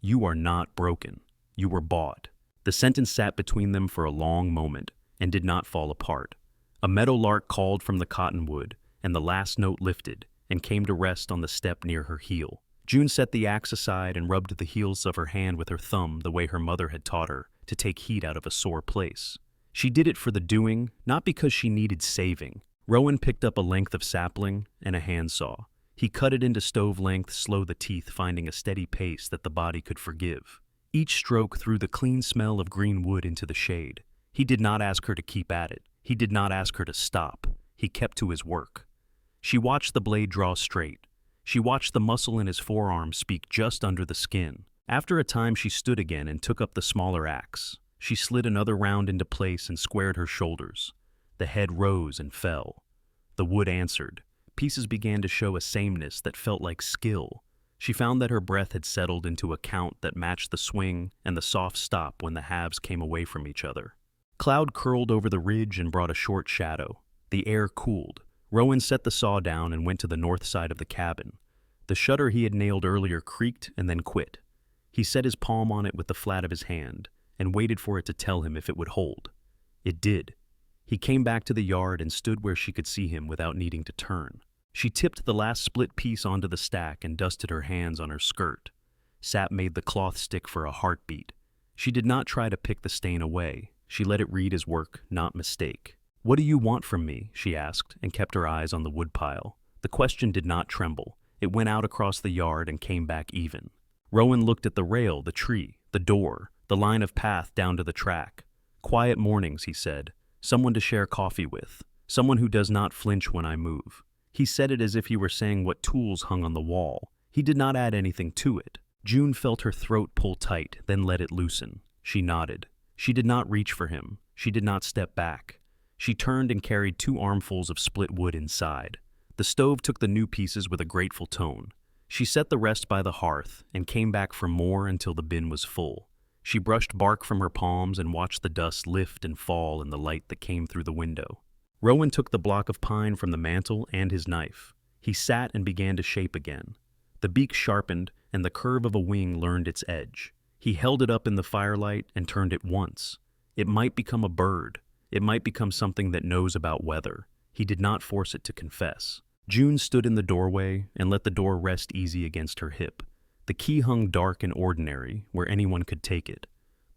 "You are not broken. You were bought." The sentence sat between them for a long moment and did not fall apart. A meadowlark called from the cottonwood, and the last note lifted and came to rest on the step near her heel. June set the axe aside and rubbed the heels of her hand with her thumb the way her mother had taught her to take heat out of a sore place. She did it for the doing, not because she needed saving. Rowan picked up a length of sapling and a handsaw. He cut it into stove length, slow the teeth, finding a steady pace that the body could forgive. Each stroke threw the clean smell of green wood into the shade. He did not ask her to keep at it. He did not ask her to stop. He kept to his work. She watched the blade draw straight. She watched the muscle in his forearm speak just under the skin. After a time, she stood again and took up the smaller axe. She slid another round into place and squared her shoulders. The head rose and fell. The wood answered. Pieces began to show a sameness that felt like skill. She found that her breath had settled into a count that matched the swing and the soft stop when the halves came away from each other. Cloud curled over the ridge and brought a short shadow. The air cooled. Rowan set the saw down and went to the north side of the cabin. The shutter he had nailed earlier creaked and then quit. He set his palm on it with the flat of his hand and waited for it to tell him if it would hold. It did. He came back to the yard and stood where she could see him without needing to turn. She tipped the last split piece onto the stack and dusted her hands on her skirt. Sap made the cloth stick for a heartbeat. She did not try to pick the stain away. She let it read as work, not mistake. "What do you want from me?" she asked, and kept her eyes on the woodpile. The question did not tremble. It went out across the yard and came back even. Rowan looked at the rail, the tree, the door, the line of path down to the track. "Quiet mornings," he said. "Someone to share coffee with. Someone who does not flinch when I move." He said it as if he were saying what tools hung on the wall. He did not add anything to it. June felt her throat pull tight, then let it loosen. She nodded. She did not reach for him. She did not step back. She turned and carried 2 armfuls of split wood inside. The stove took the new pieces with a grateful tone. She set the rest by the hearth and came back for more until the bin was full. She brushed bark from her palms and watched the dust lift and fall in the light that came through the window. Rowan took the block of pine from the mantel and his knife. He sat and began to shape again. The beak sharpened and the curve of a wing learned its edge. He held it up in the firelight and turned it once. It might become a bird. It might become something that knows about weather. He did not force it to confess. June stood in the doorway and let the door rest easy against her hip. The key hung dark and ordinary, where anyone could take it.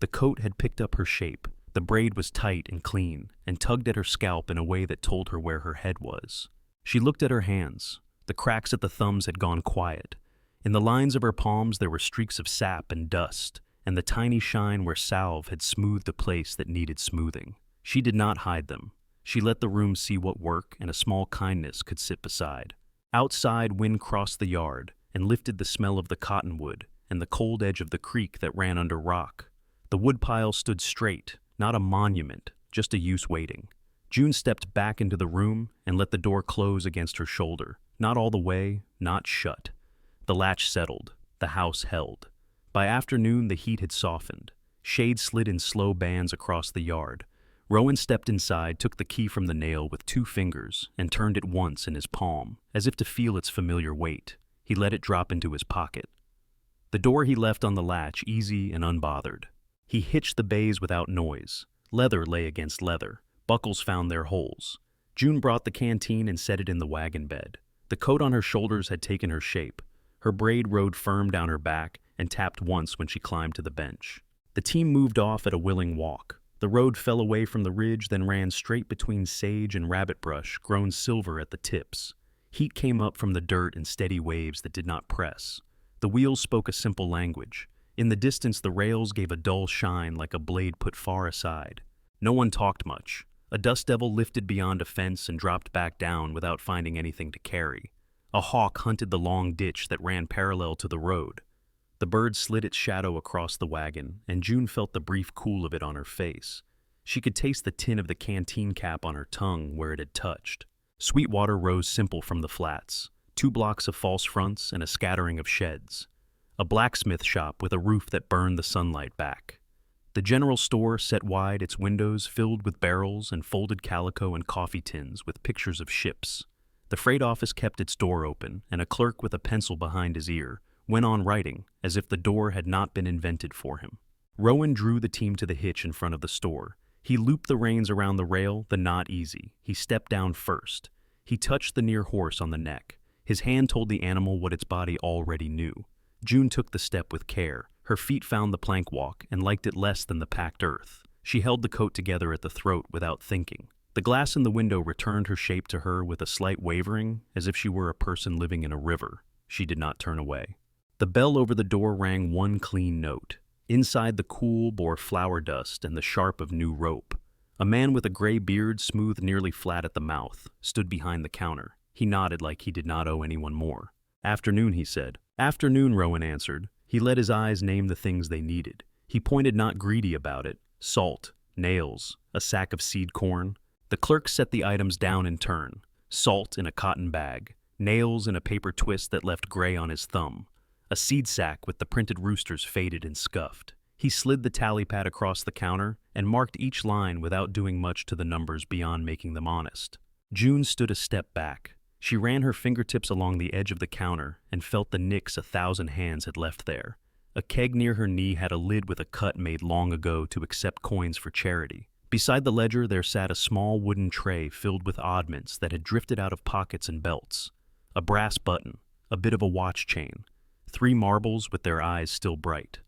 The coat had picked up her shape. The braid was tight and clean, and tugged at her scalp in a way that told her where her head was. She looked at her hands. The cracks at the thumbs had gone quiet. In the lines of her palms there were streaks of sap and dust, and the tiny shine where salve had smoothed the place that needed smoothing. She did not hide them. She let the room see what work and a small kindness could sit beside. Outside, wind crossed the yard and lifted the smell of the cottonwood and the cold edge of the creek that ran under rock. The woodpile stood straight, not a monument, just a use waiting. June stepped back into the room and let the door close against her shoulder. Not all the way, not shut. The latch settled. The house held. By afternoon, the heat had softened. Shade slid in slow bands across the yard. Rowan stepped inside, took the key from the nail with 2 fingers, and turned it once in his palm, as if to feel its familiar weight. He let it drop into his pocket. The door he left on the latch, easy and unbothered. He hitched the bays without noise. Leather lay against leather. Buckles found their holes. June brought the canteen and set it in the wagon bed. The coat on her shoulders had taken her shape. Her braid rode firm down her back and tapped once when she climbed to the bench. The team moved off at a willing walk. The road fell away from the ridge, then ran straight between sage and rabbit brush, grown silver at the tips. Heat came up from the dirt in steady waves that did not press. The wheels spoke a simple language. In the distance, the rails gave a dull shine like a blade put far aside. No one talked much. A dust devil lifted beyond a fence and dropped back down without finding anything to carry. A hawk hunted the long ditch that ran parallel to the road. The bird slid its shadow across the wagon, and June felt the brief cool of it on her face. She could taste the tin of the canteen cap on her tongue where it had touched. Sweet water rose simple from the flats, 2 blocks of false fronts and a scattering of sheds. A blacksmith shop with a roof that burned the sunlight back. The general store set wide, its windows filled with barrels and folded calico and coffee tins with pictures of ships. The freight office kept its door open, and a clerk with a pencil behind his ear went on writing as if the door had not been invented for him. Rowan drew the team to the hitch in front of the store. He looped the reins around the rail, the knot easy. He stepped down first. He touched the near horse on the neck. His hand told the animal what its body already knew. June took the step with care. Her feet found the plank walk and liked it less than the packed earth. She held the coat together at the throat without thinking. The glass in the window returned her shape to her with a slight wavering, as if she were a person living in a river. She did not turn away. The bell over the door rang one clean note. Inside, the cool bore flour dust and the sharp of new rope. A man with a gray beard, smooth nearly flat at the mouth, stood behind the counter. He nodded like he did not owe anyone more. "Afternoon," he said. "Afternoon," Rowan answered. He let his eyes name the things they needed. He pointed, not greedy about it. Salt, nails, a sack of seed corn. The clerk set the items down in turn. Salt in a cotton bag. Nails in a paper twist that left gray on his thumb. A seed sack with the printed roosters faded and scuffed. He slid the tally pad across the counter and marked each line without doing much to the numbers beyond making them honest. June stood a step back. She ran her fingertips along the edge of the counter and felt the nicks 1,000 hands had left there. A keg near her knee had a lid with a cut made long ago to accept coins for charity. Beside the ledger there sat a small wooden tray filled with oddments that had drifted out of pockets and belts. A brass button, a bit of a watch chain, 3 marbles with their eyes still bright.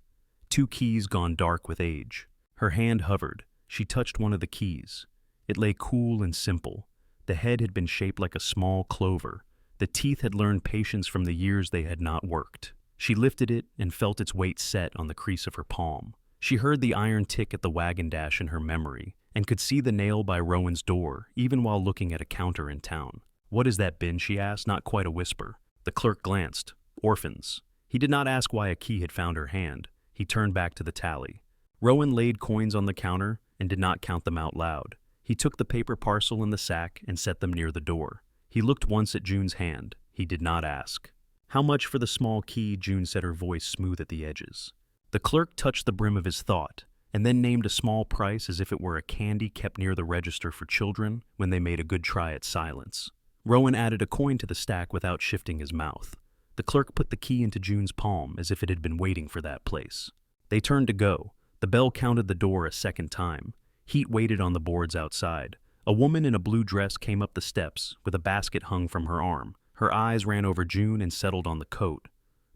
2 keys gone dark with age. Her hand hovered. She touched one of the keys. It lay cool and simple. The head had been shaped like a small clover. The teeth had learned patience from the years they had not worked. She lifted it and felt its weight set on the crease of her palm. She heard the iron tick at the wagon dash in her memory and could see the nail by Rowan's door even while looking at a counter in town. "What has that been?" she asked, not quite a whisper. The clerk glanced. "Orphans." He did not ask why a key had found her hand. He turned back to the tally. Rowan laid coins on the counter and did not count them out loud. He took the paper parcel in the sack and set them near the door. He looked once at June's hand. He did not ask. "How much for the small key?" June said, her voice smooth at the edges. The clerk touched the brim of his thought, and then named a small price as if it were a candy kept near the register for children when they made a good try at silence. Rowan added a coin to the stack without shifting his mouth. The clerk put the key into June's palm as if it had been waiting for that place. They turned to go. The bell counted the door a second time. Heat waited on the boards outside. A woman in a blue dress came up the steps with a basket hung from her arm. Her eyes ran over June and settled on the coat.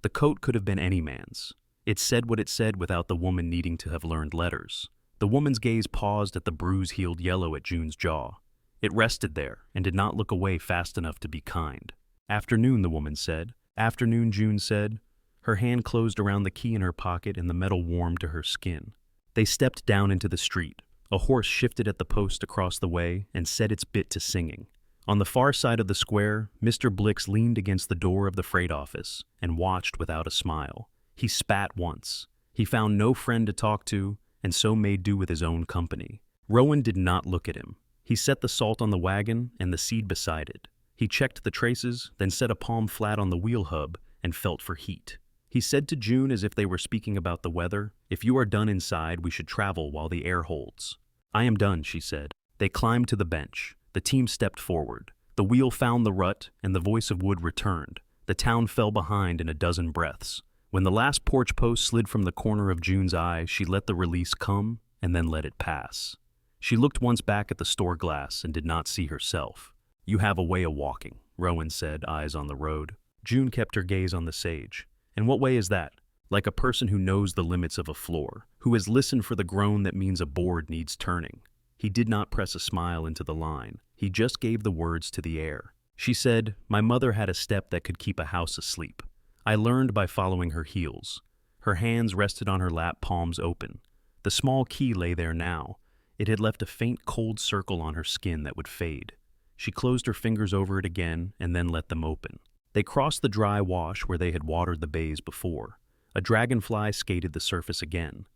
The coat could have been any man's. It said what it said without the woman needing to have learned letters. The woman's gaze paused at the bruise-healed yellow at June's jaw. It rested there and did not look away fast enough to be kind. "Afternoon," the woman said. "Afternoon," June said. Her hand closed around the key in her pocket and the metal warmed to her skin. They stepped down into the street. A horse shifted at the post across the way and set its bit to singing. On the far side of the square, Mr. Blix leaned against the door of the freight office and watched without a smile. He spat once. He found no friend to talk to, and so made do with his own company. Rowan did not look at him. He set the salt on the wagon and the seed beside it. He checked the traces, then set a palm flat on the wheel hub and felt for heat. He said to June as if they were speaking about the weather, "If you are done inside, we should travel while the air holds." "I am done," she said. They climbed to the bench. The team stepped forward. The wheel found the rut, and the voice of wood returned. The town fell behind in a dozen breaths. When the last porch post slid from the corner of June's eye, she let the release come and then let it pass. She looked once back at the store glass and did not see herself. "You have a way of walking," Rowan said, eyes on the road. June kept her gaze on the sage. "And what way is that?" "Like a person who knows the limits of a floor, who has listened for the groan that means a board needs turning." He did not press a smile into the line. He just gave the words to the air. She said, "My mother had a step that could keep a house asleep. I learned by following her heels." Her hands rested on her lap, palms open. The small key lay there now. It had left a faint cold circle on her skin that would fade. She closed her fingers over it again and then let them open. They crossed the dry wash where they had watered the bays before. A dragonfly skated the surface again.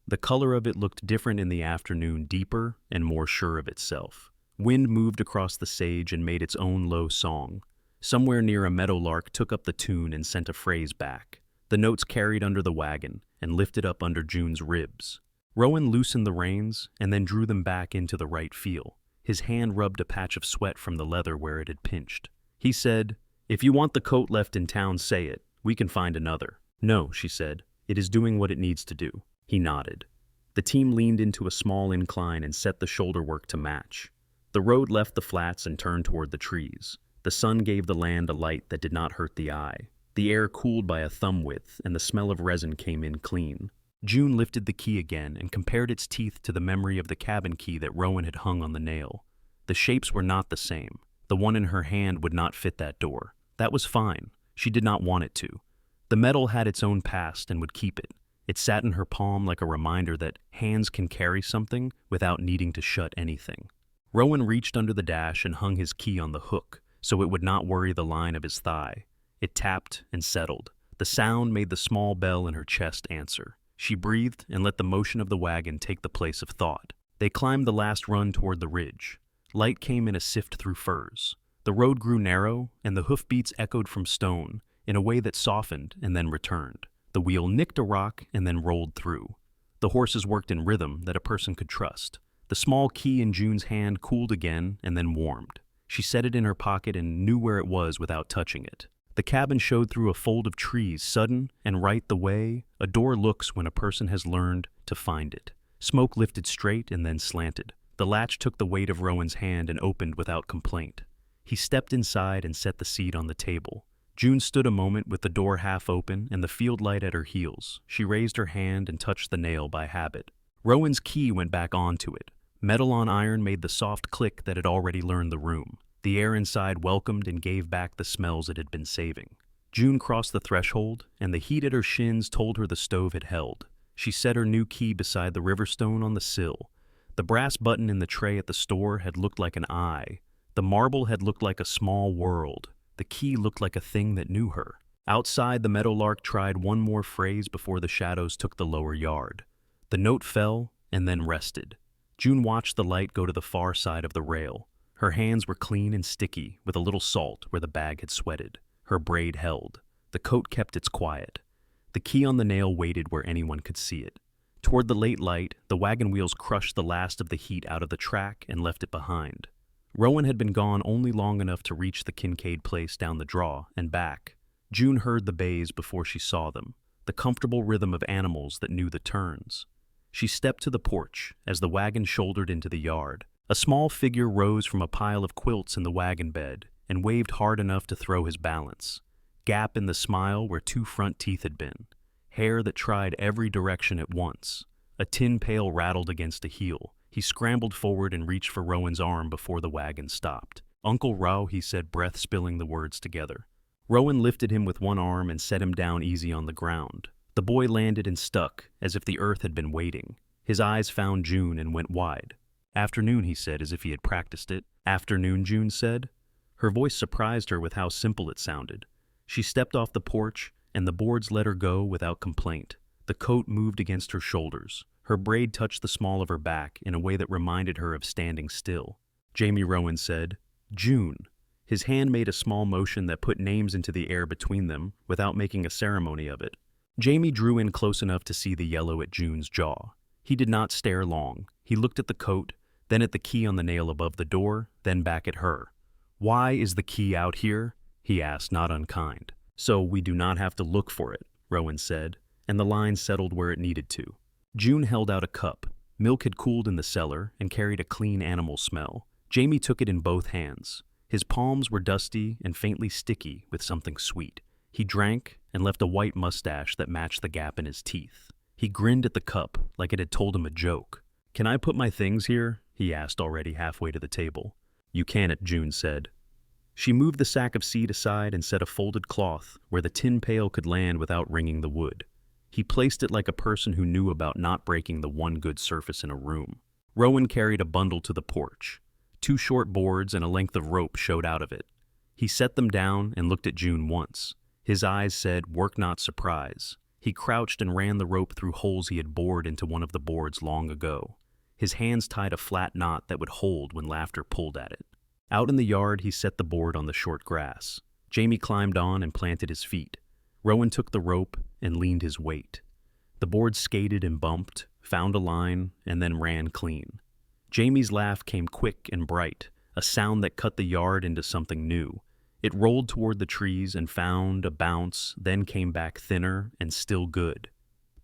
The color of it looked different in the afternoon, deeper and more sure of itself. Wind moved across the sage and made its own low song. Somewhere near, a meadowlark took up the tune and sent a phrase back. The notes carried under the wagon and lifted up under June's ribs. Rowan loosened the reins and then drew them back into the right feel. His hand rubbed a patch of sweat from the leather where it had pinched. He said, "If you want the coat left in town, say it. We can find another." "No," she said. "It is doing what it needs to do." He nodded. The team leaned into a small incline and set the shoulder work to match. The road left the flats and turned toward the trees. The sun gave the land a light that did not hurt the eye. The air cooled by a thumb width, and the smell of resin came in clean. June lifted the key again and compared its teeth to the memory of the cabin key that Rowan had hung on the nail. The shapes were not the same. The one in her hand would not fit that door. That was fine. She did not want it to. The metal had its own past and would keep it. It sat in her palm like a reminder that hands can carry something without needing to shut anything. Rowan reached under the dash and hung his key on the hook so it would not worry the line of his thigh. It tapped and settled. The sound made the small bell in her chest answer. She breathed and let the motion of the wagon take the place of thought. They climbed the last run toward the ridge. Light came in a sift through firs. The road grew narrow, and the hoofbeats echoed from stone in a way that softened and then returned. The wheel nicked a rock and then rolled through. The horses worked in rhythm that a person could trust. The small key in June's hand cooled again and then warmed. She set it in her pocket and knew where it was without touching it. The cabin showed through a fold of trees, sudden and right the way a door looks when a person has learned to find it. Smoke lifted straight and then slanted. The latch took the weight of Rowan's hand and opened without complaint. He stepped inside and set the seat on the table. June stood a moment with the door half open and the field light at her heels. She raised her hand and touched the nail by habit. Rowan's key went back onto it. Metal on iron made the soft click that had already learned the room. The air inside welcomed and gave back the smells it had been saving. June crossed the threshold, and the heat at her shins told her the stove had held. She set her new key beside the river stone on the sill. The brass button in the tray at the store had looked like an eye. The marble had looked like a small world. The key looked like a thing that knew her. Outside, the meadowlark tried one more phrase before the shadows took the lower yard. The note fell and then rested. June watched the light go to the far side of the rail. Her hands were clean and sticky, with a little salt where the bag had sweated. Her braid held. The coat kept its quiet. The key on the nail waited where anyone could see it. Toward the late light, the wagon wheels crushed the last of the heat out of the track and left it behind. Rowan had been gone only long enough to reach the Kincaid place down the draw and back. June heard the bays before she saw them, the comfortable rhythm of animals that knew the turns. She stepped to the porch as the wagon shouldered into the yard. A small figure rose from a pile of quilts in the wagon bed and waved hard enough to throw his balance. Gap in the smile where two front teeth had been. Hair that tried every direction at once. A tin pail rattled against a heel. He scrambled forward and reached for Rowan's arm before the wagon stopped. "Uncle Rao," he said, breath spilling the words together. Rowan lifted him with one arm and set him down easy on the ground. The boy landed and stuck, as if the earth had been waiting. His eyes found June and went wide. "Afternoon," he said, as if he had practiced it. "Afternoon," June said. Her voice surprised her with how simple it sounded. She stepped off the porch, and the boards let her go without complaint. The coat moved against her shoulders. Her braid touched the small of her back in a way that reminded her of standing still. Jamie Rowan said, "June." His hand made a small motion that put names into the air between them without making a ceremony of it. Jamie drew in close enough to see the yellow at June's jaw. He did not stare long. He looked at the coat, then at the key on the nail above the door, then back at her. "Why is the key out here?" he asked, not unkind. "So we do not have to look for it." Rowan said, and the line settled where it needed to. June held out a cup. Milk had cooled in the cellar and carried a clean animal smell. Jamie took it in both hands. His palms were dusty and faintly sticky with something sweet. He drank and left a white mustache that matched the gap in his teeth. He grinned at the cup like it had told him a joke. "Can I put my things here?" he asked, already halfway to the table. "You can't," June said. She moved the sack of seed aside and set a folded cloth where the tin pail could land without wringing the wood. He placed it like a person who knew about not breaking the one good surface in a room. Rowan carried a bundle to the porch. 2 short boards and a length of rope showed out of it. He set them down and looked at June once. His eyes said, "Work not surprise." He crouched and ran the rope through holes he had bored into one of the boards long ago. His hands tied a flat knot that would hold when laughter pulled at it. Out in the yard, he set the board on the short grass. Jamie climbed on and planted his feet. Rowan took the rope and leaned his weight. The board skated and bumped, found a line, and then ran clean. Jamie's laugh came quick and bright, a sound that cut the yard into something new. It rolled toward the trees and found a bounce, then came back thinner and still good.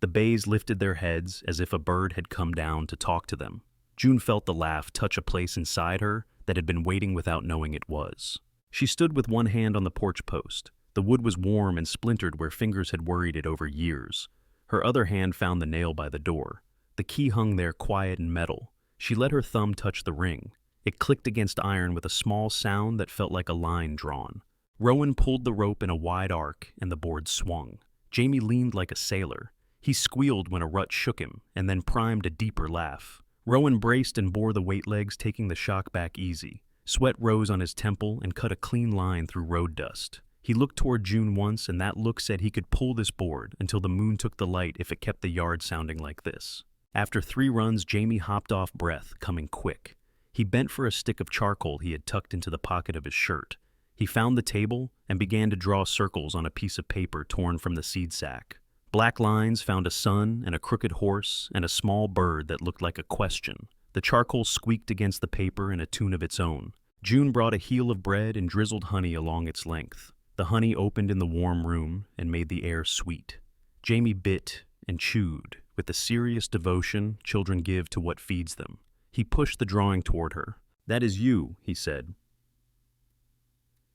The bays lifted their heads as if a bird had come down to talk to them. June felt the laugh touch a place inside her that had been waiting without knowing it was. She stood with one hand on the porch post. The wood was warm and splintered where fingers had worried it over years. Her other hand found the nail by the door. The key hung there quiet and metal. She let her thumb touch the ring. It clicked against iron with a small sound that felt like a line drawn. Rowan pulled the rope in a wide arc and the board swung. Jamie leaned like a sailor. He squealed when a rut shook him and then primed a deeper laugh. Rowan braced and bore the weight legs, taking the shock back easy. Sweat rose on his temple and cut a clean line through road dust. He looked toward June once, and that look said he could pull this board until the moon took the light if it kept the yard sounding like this. After 3 runs, Jamie hopped off breath, coming quick. He bent for a stick of charcoal he had tucked into the pocket of his shirt. He found the table and began to draw circles on a piece of paper torn from the seed sack. Black lines found a sun and a crooked horse and a small bird that looked like a question. The charcoal squeaked against the paper in a tune of its own. June brought a heel of bread and drizzled honey along its length. The honey opened in the warm room and made the air sweet. Jamie bit and chewed with the serious devotion children give to what feeds them. He pushed the drawing toward her. "That is you," he said.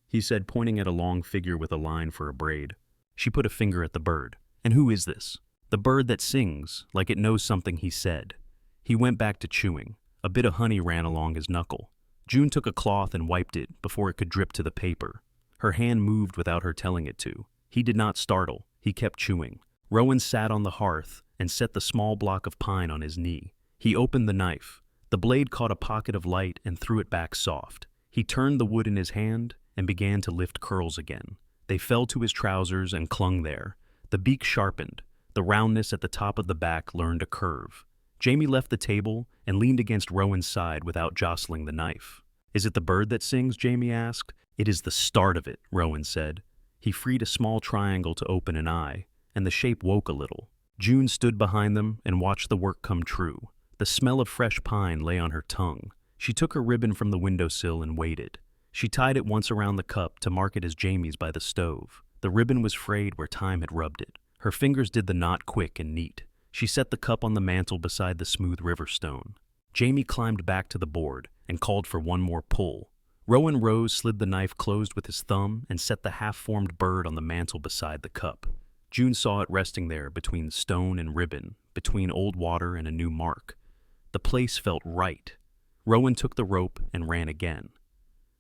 He said, pointing at a long figure with a line for a braid. She put a finger at the bird. "And who is this?" "The bird that sings, like it knows something," he said. He went back to chewing. A bit of honey ran along his knuckle. June took a cloth and wiped it before it could drip to the paper. Her hand moved without her telling it to. He did not startle. He kept chewing. Rowan sat on the hearth and set the small block of pine on his knee. He opened the knife. The blade caught a pocket of light and threw it back soft. He turned the wood in his hand and began to lift curls again. They fell to his trousers and clung there. The beak sharpened. The roundness at the top of the back learned a curve. Jamie left the table and leaned against Rowan's side without jostling the knife. "Is it the bird that sings?" Jamie asked. "It is the start of it," Rowan said. He freed a small triangle to open an eye, and the shape woke a little. June stood behind them and watched the work come true. The smell of fresh pine lay on her tongue. She took her ribbon from the windowsill and waited. She tied it once around the cup to mark it as Jamie's by the stove. The ribbon was frayed where time had rubbed it. Her fingers did the knot quick and neat. She set the cup on the mantel beside the smooth river stone. Jamie climbed back to the board and called for one more pull. Rowan rose, slid the knife closed with his thumb, and set the half-formed bird on the mantel beside the cup. June saw it resting there between stone and ribbon, between old water and a new mark. The place felt right. Rowan took the rope and ran again.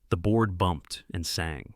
The board bumped and sang.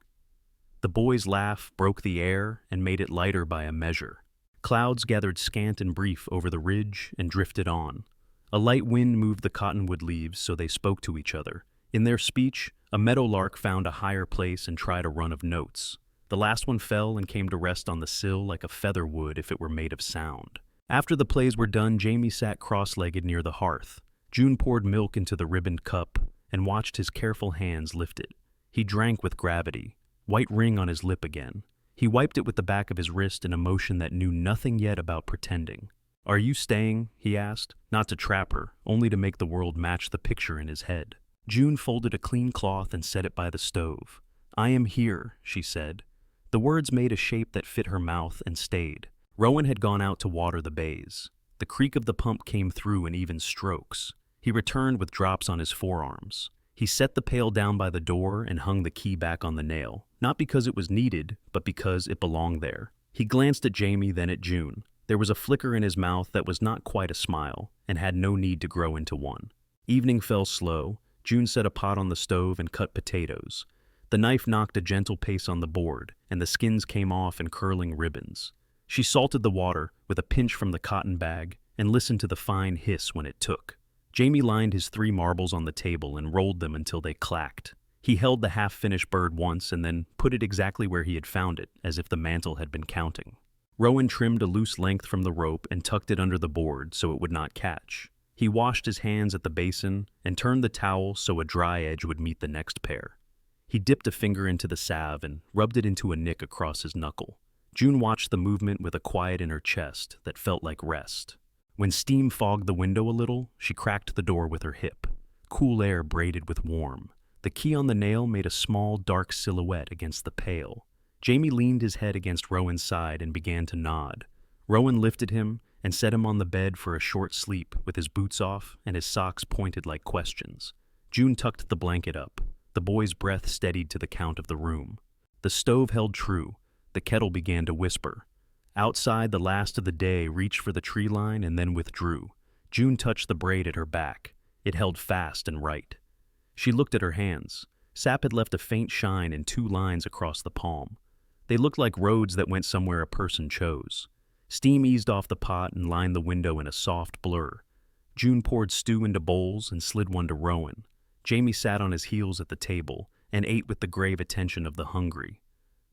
The boy's laugh broke the air and made it lighter by a measure. Clouds gathered scant and brief over the ridge and drifted on. A light wind moved the cottonwood leaves so they spoke to each other. In their speech, a meadowlark found a higher place and tried a run of notes. The last one fell and came to rest on the sill like a feather would if it were made of sound. After the plays were done, Jamie sat cross-legged near the hearth. June poured milk into the ribboned cup and watched his careful hands lift it. He drank with gravity, white ring on his lip again. He wiped it with the back of his wrist in a motion that knew nothing yet about pretending. "Are you staying?" he asked, not to trap her, only to make the world match the picture in his head. June folded a clean cloth and set it by the stove. "I am here," she said. The words made a shape that fit her mouth and stayed. Rowan had gone out to water the bays. The creak of the pump came through in even strokes. He returned with drops on his forearms. He set the pail down by the door and hung the key back on the nail, not because it was needed, but because it belonged there. He glanced at Jamie, then at June. There was a flicker in his mouth that was not quite a smile, and had no need to grow into one. Evening fell slow. June set a pot on the stove and cut potatoes. The knife knocked a gentle pace on the board, and the skins came off in curling ribbons. She salted the water with a pinch from the cotton bag and listened to the fine hiss when it took. Jamie lined his 3 marbles on the table and rolled them until they clacked. He held the half-finished bird once and then put it exactly where he had found it, as if the mantle had been counting. Rowan trimmed a loose length from the rope and tucked it under the board so it would not catch. He washed his hands at the basin and turned the towel so a dry edge would meet the next pair. He dipped a finger into the salve and rubbed it into a nick across his knuckle. June watched the movement with a quiet in her chest that felt like rest. When steam fogged the window a little, she cracked the door with her hip. Cool air braided with warm. The key on the nail made a small, dark silhouette against the pail. Jamie leaned his head against Rowan's side and began to nod. Rowan lifted him and set him on the bed for a short sleep with his boots off and his socks pointed like questions. June tucked the blanket up. The boy's breath steadied to the count of the room. The stove held true. The kettle began to whisper. Outside, the last of the day reached for the tree line and then withdrew. June touched the braid at her back. It held fast and right. She looked at her hands. Sap had left a faint shine in 2 lines across the palm. They looked like roads that went somewhere a person chose. Steam eased off the pot and lined the window in a soft blur. June poured stew into bowls and slid one to Rowan. Jamie sat on his heels at the table and ate with the grave attention of the hungry.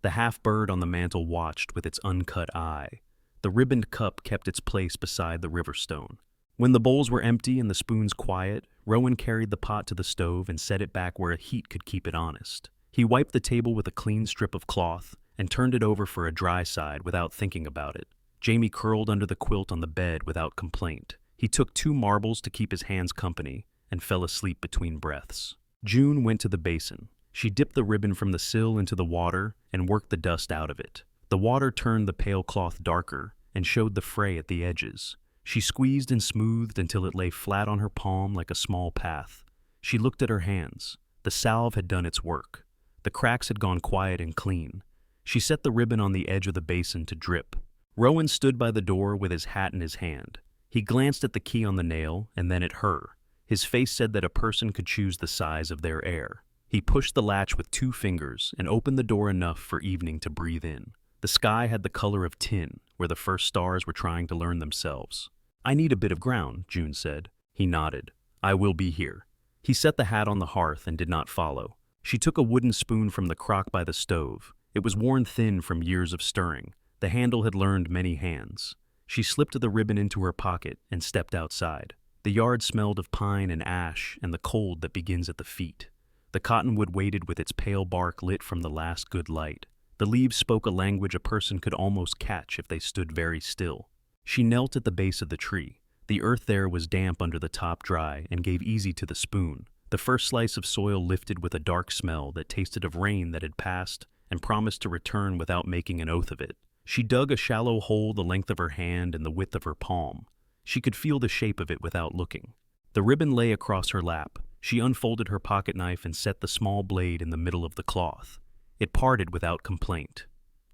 The half-bird on the mantel watched with its uncut eye. The ribboned cup kept its place beside the river stone. When the bowls were empty and the spoons quiet, Rowan carried the pot to the stove and set it back where a heat could keep it honest. He wiped the table with a clean strip of cloth and turned it over for a dry side without thinking about it. Jamie curled under the quilt on the bed without complaint. He took 2 marbles to keep his hands company and fell asleep between breaths. June went to the basin. She dipped the ribbon from the sill into the water and worked the dust out of it. The water turned the pale cloth darker and showed the fray at the edges. She squeezed and smoothed until it lay flat on her palm like a small path. She looked at her hands. The salve had done its work. The cracks had gone quiet and clean. She set the ribbon on the edge of the basin to drip. Rowan stood by the door with his hat in his hand. He glanced at the key on the nail and then at her. His face said that a person could choose the size of their air. He pushed the latch with 2 fingers and opened the door enough for evening to breathe in. The sky had the color of tin, where the first stars were trying to learn themselves. "I need a bit of ground," June said. He nodded. "I will be here." He set the hat on the hearth and did not follow. She took a wooden spoon from the crock by the stove. It was worn thin from years of stirring. The handle had learned many hands. She slipped the ribbon into her pocket and stepped outside. The yard smelled of pine and ash and the cold that begins at the feet. The cottonwood waited with its pale bark lit from the last good light. The leaves spoke a language a person could almost catch if they stood very still. She knelt at the base of the tree. The earth there was damp under the top dry and gave easy to the spoon. The first slice of soil lifted with a dark smell that tasted of rain that had passed and promised to return without making an oath of it. She dug a shallow hole the length of her hand and the width of her palm. She could feel the shape of it without looking. The ribbon lay across her lap. She unfolded her pocket knife and set the small blade in the middle of the cloth. It parted without complaint.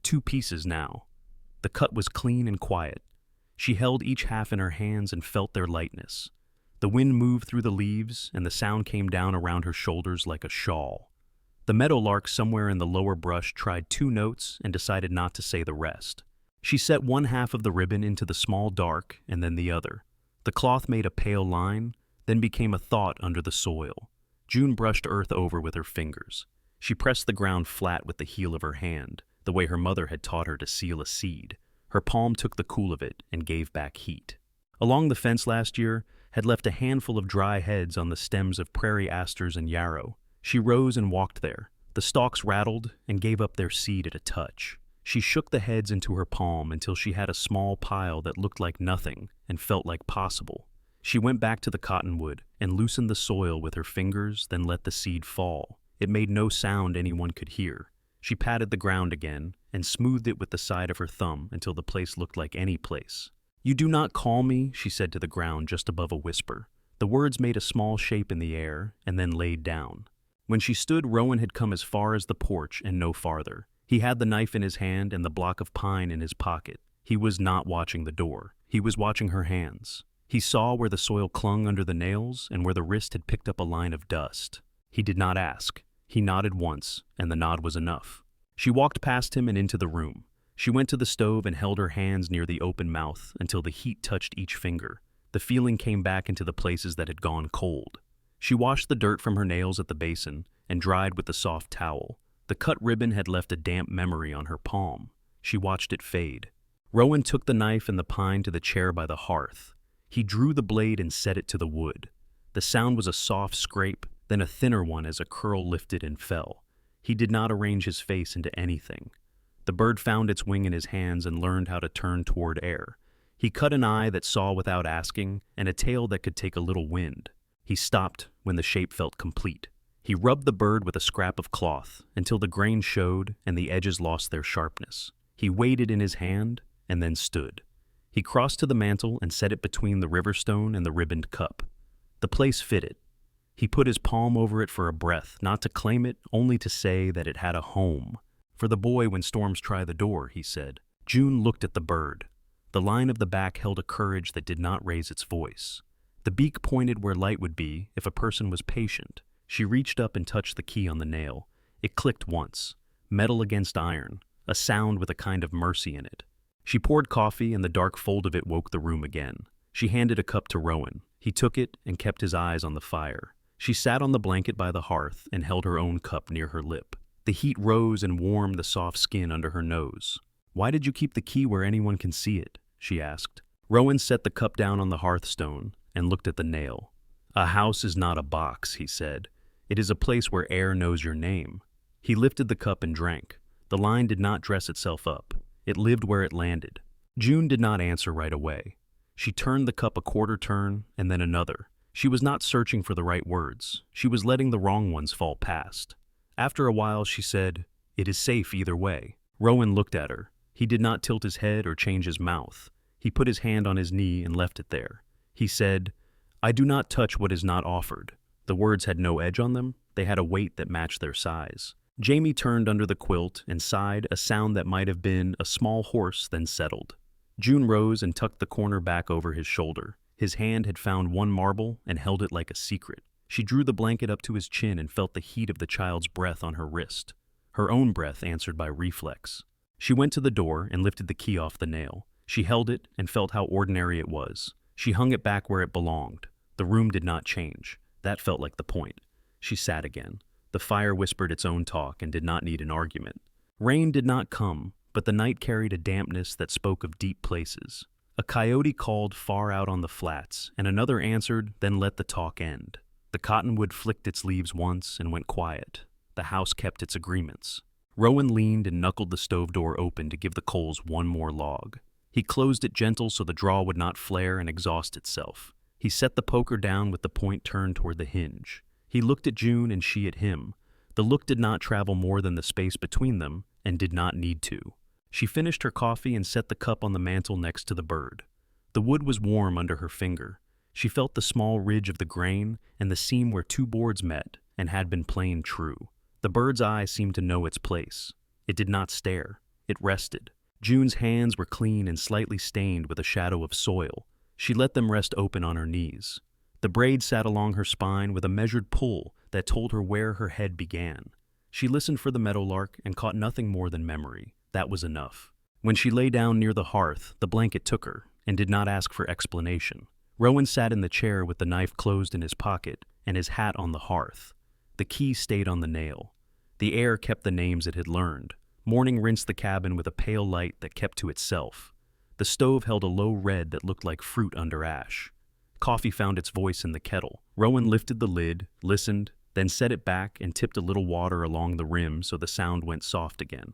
2 pieces now. The cut was clean and quiet. She held each half in her hands and felt their lightness. The wind moved through the leaves, and the sound came down around her shoulders like a shawl. The meadowlark somewhere in the lower brush tried 2 notes and decided not to say the rest. She set one half of the ribbon into the small dark and then the other. The cloth made a pale line, then became a thought under the soil. June brushed earth over with her fingers. She pressed the ground flat with the heel of her hand, the way her mother had taught her to seal a seed. Her palm took the cool of it and gave back heat. Along the fence last year had left a handful of dry heads on the stems of prairie asters and yarrow. She rose and walked there. The stalks rattled and gave up their seed at a touch. She shook the heads into her palm until she had a small pile that looked like nothing and felt like possible. She went back to the cottonwood and loosened the soil with her fingers, then let the seed fall. It made no sound anyone could hear. She patted the ground again and smoothed it with the side of her thumb until the place looked like any place. "You do not call me," she said to the ground just above a whisper. The words made a small shape in the air and then laid down. When she stood, Rowan had come as far as the porch and no farther. He had the knife in his hand and the block of pine in his pocket. He was not watching the door. He was watching her hands. He saw where the soil clung under the nails and where the wrist had picked up a line of dust. He did not ask. He nodded once, and the nod was enough. She walked past him and into the room. She went to the stove and held her hands near the open mouth until the heat touched each finger. The feeling came back into the places that had gone cold. She washed the dirt from her nails at the basin and dried with the soft towel. The cut ribbon had left a damp memory on her palm. She watched it fade. Rowan took the knife and the pine to the chair by the hearth. He drew the blade and set it to the wood. The sound was a soft scrape, then a thinner one as a curl lifted and fell. He did not arrange his face into anything. The bird found its wing in his hands and learned how to turn toward air. He cut an eye that saw without asking and a tail that could take a little wind. He stopped when the shape felt complete. He rubbed the bird with a scrap of cloth until the grain showed and the edges lost their sharpness. He weighed it in his hand and then stood. He crossed to the mantel and set it between the river stone and the ribboned cup. The place fitted. He put his palm over it for a breath, not to claim it, only to say that it had a home. "For the boy when storms try the door," he said. June looked at the bird. The line of the back held a courage that did not raise its voice. The beak pointed where light would be if a person was patient. She reached up and touched the key on the nail. It clicked once. Metal against iron, a sound with a kind of mercy in it. She poured coffee and the dark fold of it woke the room again. She handed a cup to Rowan. He took it and kept his eyes on the fire. She sat on the blanket by the hearth and held her own cup near her lip. The heat rose and warmed the soft skin under her nose. "Why did you keep the key where anyone can see it?" she asked. Rowan set the cup down on the hearthstone and looked at the nail. "A house is not a box," he said. "It is a place where air knows your name." He lifted the cup and drank. The line did not dress itself up. It lived where it landed. June did not answer right away. She turned the cup a quarter turn and then another. She was not searching for the right words. She was letting the wrong ones fall past. After a while, she said, "It is safe either way." Rowan looked at her. He did not tilt his head or change his mouth. He put his hand on his knee and left it there. He said, "I do not touch what is not offered." The words had no edge on them. They had a weight that matched their size. Jamie turned under the quilt and sighed, a sound that might have been a small horse, then settled. June rose and tucked the corner back over his shoulder. His hand had found one marble and held it like a secret. She drew the blanket up to his chin and felt the heat of the child's breath on her wrist. Her own breath answered by reflex. She went to the door and lifted the key off the nail. She held it and felt how ordinary it was. She hung it back where it belonged. The room did not change. That felt like the point. She sat again. The fire whispered its own talk and did not need an argument. Rain did not come, but the night carried a dampness that spoke of deep places. A coyote called far out on the flats, and another answered, then let the talk end. The cottonwood flicked its leaves once and went quiet. The house kept its agreements. Rowan leaned and knuckled the stove door open to give the coals one more log. He closed it gentle so the draw would not flare and exhaust itself. He set the poker down with the point turned toward the hinge. He looked at June and she at him. The look did not travel more than the space between them and did not need to. She finished her coffee and set the cup on the mantel next to the bird. The wood was warm under her finger. She felt the small ridge of the grain and the seam where two boards met and had been planed true. The bird's eye seemed to know its place. It did not stare. It rested. June's hands were clean and slightly stained with a shadow of soil. She let them rest open on her knees. The braid sat along her spine with a measured pull that told her where her head began. She listened for the meadowlark and caught nothing more than memory. That was enough. When she lay down near the hearth, the blanket took her and did not ask for explanation. Rowan sat in the chair with the knife closed in his pocket and his hat on the hearth. The key stayed on the nail. The air kept the names it had learned. Morning rinsed the cabin with a pale light that kept to itself. The stove held a low red that looked like fruit under ash. Coffee found its voice in the kettle. Rowan lifted the lid, listened, then set it back and tipped a little water along the rim so the sound went soft again.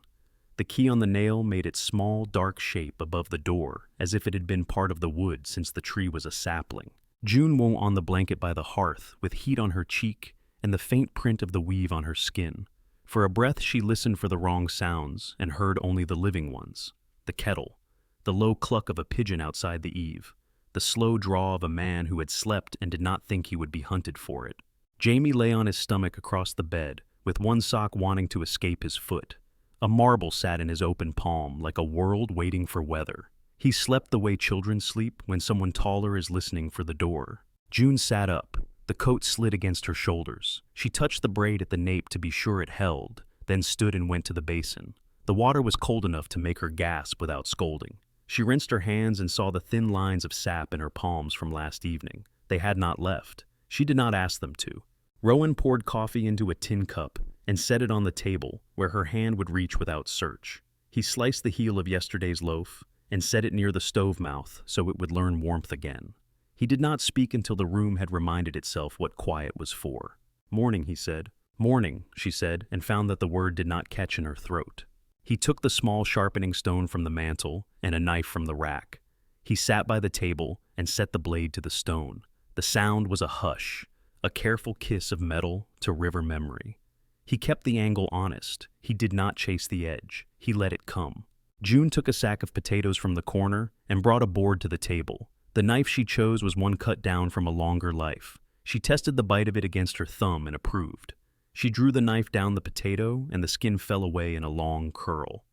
The key on the nail made its small, dark shape above the door, as if it had been part of the wood since the tree was a sapling. June wove on the blanket by the hearth, with heat on her cheek and the faint print of the weave on her skin. For a breath she listened for the wrong sounds and heard only the living ones. The kettle, the low cluck of a pigeon outside the eave, the slow draw of a man who had slept and did not think he would be hunted for it. Jamie lay on his stomach across the bed, with one sock wanting to escape his foot. A marble sat in his open palm like a world waiting for weather. He slept the way children sleep when someone taller is listening for the door. June sat up. The coat slid against her shoulders. She touched the braid at the nape to be sure it held, then stood and went to the basin. The water was cold enough to make her gasp without scolding. She rinsed her hands and saw the thin lines of sap in her palms from last evening. They had not left. She did not ask them to. Rowan poured coffee into a tin cup and set it on the table where her hand would reach without search. He sliced the heel of yesterday's loaf and set it near the stove mouth so it would learn warmth again. He did not speak until the room had reminded itself what quiet was for. "Morning," he said. "Morning," she said, and found that the word did not catch in her throat. He took the small sharpening stone from the mantel and a knife from the rack. He sat by the table and set the blade to the stone. The sound was a hush, a careful kiss of metal to river memory. He kept the angle honest. He did not chase the edge. He let it come. June took a sack of potatoes from the corner and brought a board to the table. The knife she chose was one cut down from a longer life. She tested the bite of it against her thumb and approved. She drew the knife down the potato and the skin fell away in a long curl.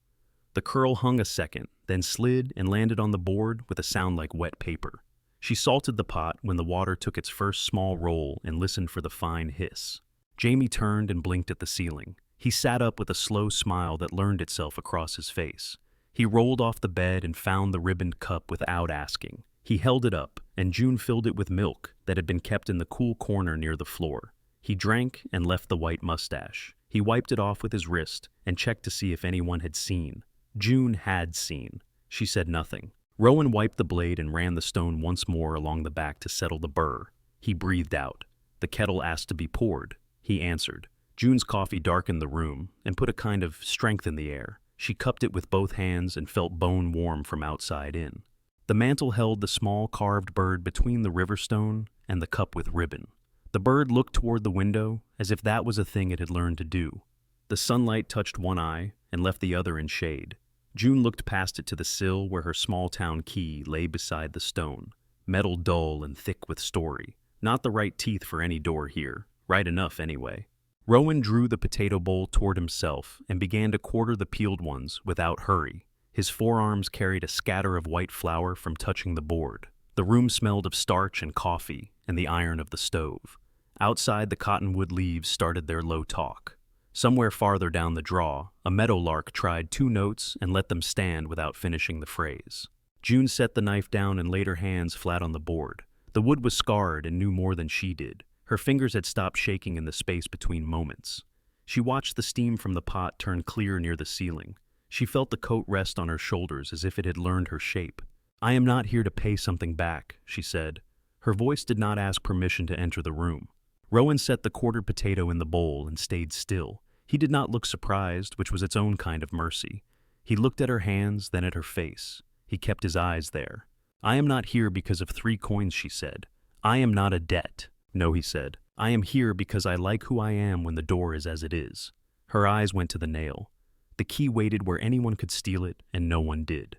The curl hung a second, then slid and landed on the board with a sound like wet paper. She salted the pot when the water took its first small roll and listened for the fine hiss. Jamie turned and blinked at the ceiling. He sat up with a slow smile that learned itself across his face. He rolled off the bed and found the ribboned cup without asking. He held it up, and June filled it with milk that had been kept in the cool corner near the floor. He drank and left the white mustache. He wiped it off with his wrist and checked to see if anyone had seen. June had seen. She said nothing. Rowan wiped the blade and ran the stone once more along the back to settle the burr. He breathed out. The kettle asked to be poured. He answered. June's coffee darkened the room and put a kind of strength in the air. She cupped it with both hands and felt bone warm from outside in. The mantel held the small carved bird between the river stone and the cup with ribbon. The bird looked toward the window as if that was a thing it had learned to do. The sunlight touched one eye and left the other in shade. June looked past it to the sill where her small-town key lay beside the stone, metal dull and thick with story. Not the right teeth for any door here, right enough anyway. Rowan drew the potato bowl toward himself and began to quarter the peeled ones without hurry. His forearms carried a scatter of white flour from touching the board. The room smelled of starch and coffee and the iron of the stove. Outside, the cottonwood leaves started their low talk. Somewhere farther down the draw, a meadowlark tried 2 notes and let them stand without finishing the phrase. June set the knife down and laid her hands flat on the board. The wood was scarred and knew more than she did. Her fingers had stopped shaking in the space between moments. She watched the steam from the pot turn clear near the ceiling. She felt the coat rest on her shoulders as if it had learned her shape. "I am not here to pay something back," she said. Her voice did not ask permission to enter the room. Rowan set the quartered potato in the bowl and stayed still. He did not look surprised, which was its own kind of mercy. He looked at her hands, then at her face. He kept his eyes there. "I am not here because of 3 coins," she said. "I am not a debt." "No," he said. "I am here because I like who I am when the door is as it is." Her eyes went to the nail. The key waited where anyone could steal it, and no one did.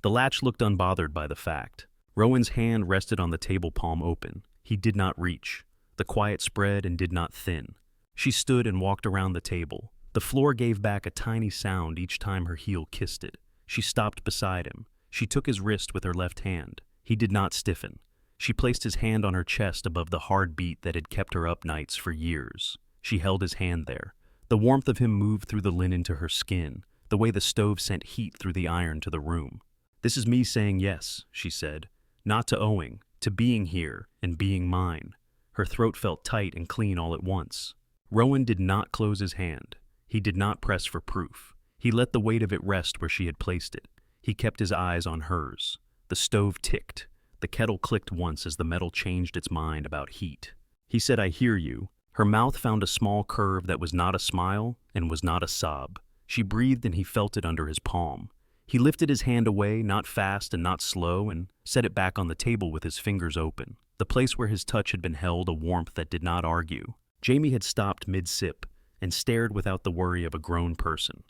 The latch looked unbothered by the fact. Rowan's hand rested on the table palm open. He did not reach. The quiet spread and did not thin. She stood and walked around the table. The floor gave back a tiny sound each time her heel kissed it. She stopped beside him. She took his wrist with her left hand. He did not stiffen. She placed his hand on her chest above the hard beat that had kept her up nights for years. She held his hand there. The warmth of him moved through the linen to her skin, the way the stove sent heat through the iron to the room. "This is me saying yes," she said. "Not to owing, to being here and being mine." Her throat felt tight and clean all at once. Rowan did not close his hand. He did not press for proof. He let the weight of it rest where she had placed it. He kept his eyes on hers. The stove ticked. The kettle clicked once as the metal changed its mind about heat. He said, "I hear you." Her mouth found a small curve that was not a smile and was not a sob. She breathed and he felt it under his palm. He lifted his hand away, not fast and not slow, and set it back on the table with his fingers open. The place where his touch had been held a warmth that did not argue. Jamie had stopped mid-sip, and stared without the worry of a grown person.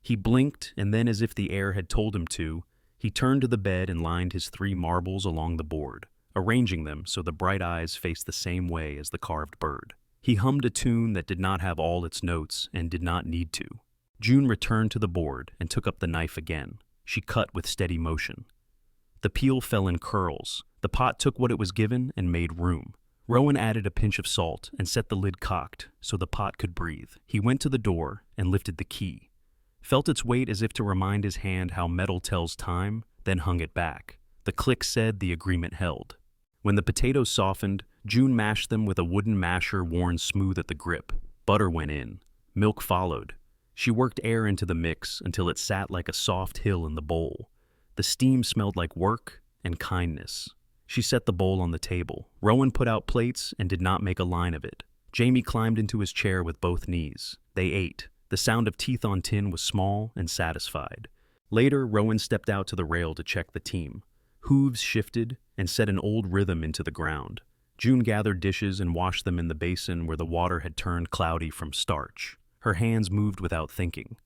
He blinked, and then, as if the air had told him to, he turned to the bed and lined his 3 marbles along the board, arranging them so the bright eyes faced the same way as the carved bird. He hummed a tune that did not have all its notes and did not need to. June returned to the board and took up the knife again. She cut with steady motion. The peel fell in curls. The pot took what it was given and made room. Rowan added a pinch of salt and set the lid cocked so the pot could breathe. He went to the door and lifted the key, felt its weight as if to remind his hand how metal tells time, then hung it back. The click said the agreement held. When the potatoes softened, June mashed them with a wooden masher worn smooth at the grip. Butter went in. Milk followed. She worked air into the mix until it sat like a soft hill in the bowl. The steam smelled like work and kindness. She set the bowl on the table. Rowan put out plates and did not make a line of it. Jamie climbed into his chair with both knees. They ate. The sound of teeth on tin was small and satisfied. Later, Rowan stepped out to the rail to check the team. Hooves shifted and set an old rhythm into the ground. June gathered dishes and washed them in the basin where the water had turned cloudy from starch. Her hands moved without thinking.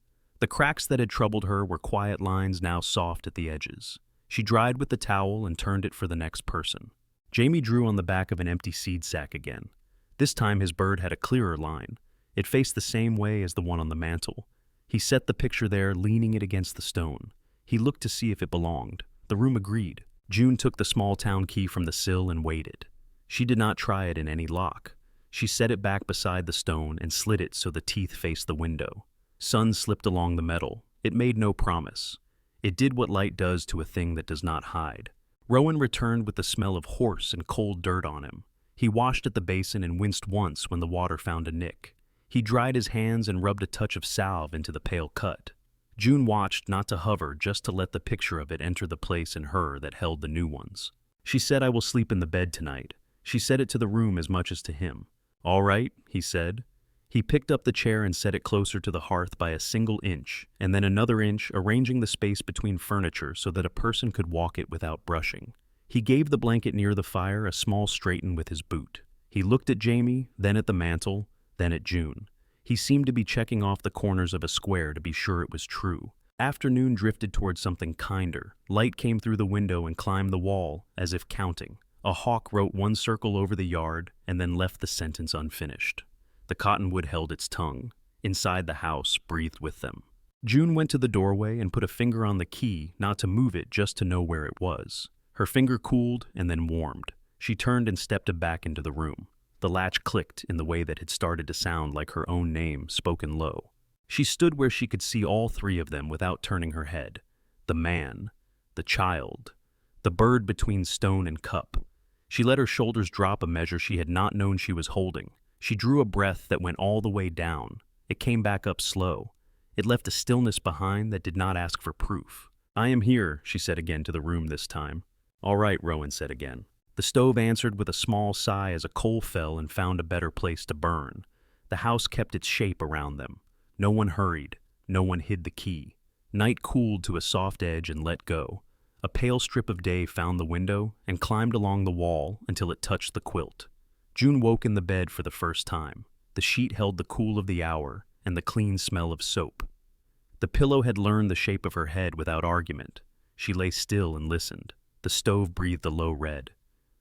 The cracks that had troubled her were quiet lines now soft at the edges. She dried with the towel and turned it for the next person. Jamie drew on the back of an empty seed sack again. This time his bird had a clearer line. It faced the same way as the one on the mantel. He set the picture there, leaning it against the stone. He looked to see if it belonged. The room agreed. June took the small town key from the sill and waited. She did not try it in any lock. She set it back beside the stone and slid it so the teeth faced the window. Sun slipped along the metal. It made no promise. It did what light does to a thing that does not hide. Rowan returned with the smell of horse and cold dirt on him. He washed at the basin and winced once when the water found a nick. He dried his hands and rubbed a touch of salve into the pale cut. June watched, not to hover, just to let the picture of it enter the place in her that held the new ones. She said, "I will sleep in the bed tonight." She said it to the room as much as to him. "All right," he said. He picked up the chair and set it closer to the hearth by a single inch, and then another inch, arranging the space between furniture so that a person could walk it without brushing. He gave the blanket near the fire a small straighten with his boot. He looked at Jamie, then at the mantel, then at June. He seemed to be checking off the corners of a square to be sure it was true. Afternoon drifted towards something kinder. Light came through the window and climbed the wall, as if counting. A hawk wrote one circle over the yard and then left the sentence unfinished. The cottonwood held its tongue. Inside the house breathed with them. June went to the doorway and put a finger on the key, not to move it, just to know where it was. Her finger cooled and then warmed. She turned and stepped back into the room. The latch clicked in the way that had started to sound like her own name, spoken low. She stood where she could see all 3 of them without turning her head. The man, the child, the bird between stone and cup. She let her shoulders drop a measure she had not known she was holding. She drew a breath that went all the way down. It came back up slow. It left a stillness behind that did not ask for proof. "I am here," she said again to the room this time. "All right," Rowan said again. The stove answered with a small sigh as a coal fell and found a better place to burn. The house kept its shape around them. No one hurried. No one hid the key. Night cooled to a soft edge and let go. A pale strip of day found the window and climbed along the wall until it touched the quilt. June woke in the bed for the first time. The sheet held the cool of the hour and the clean smell of soap. The pillow had learned the shape of her head without argument. She lay still and listened. The stove breathed a low red.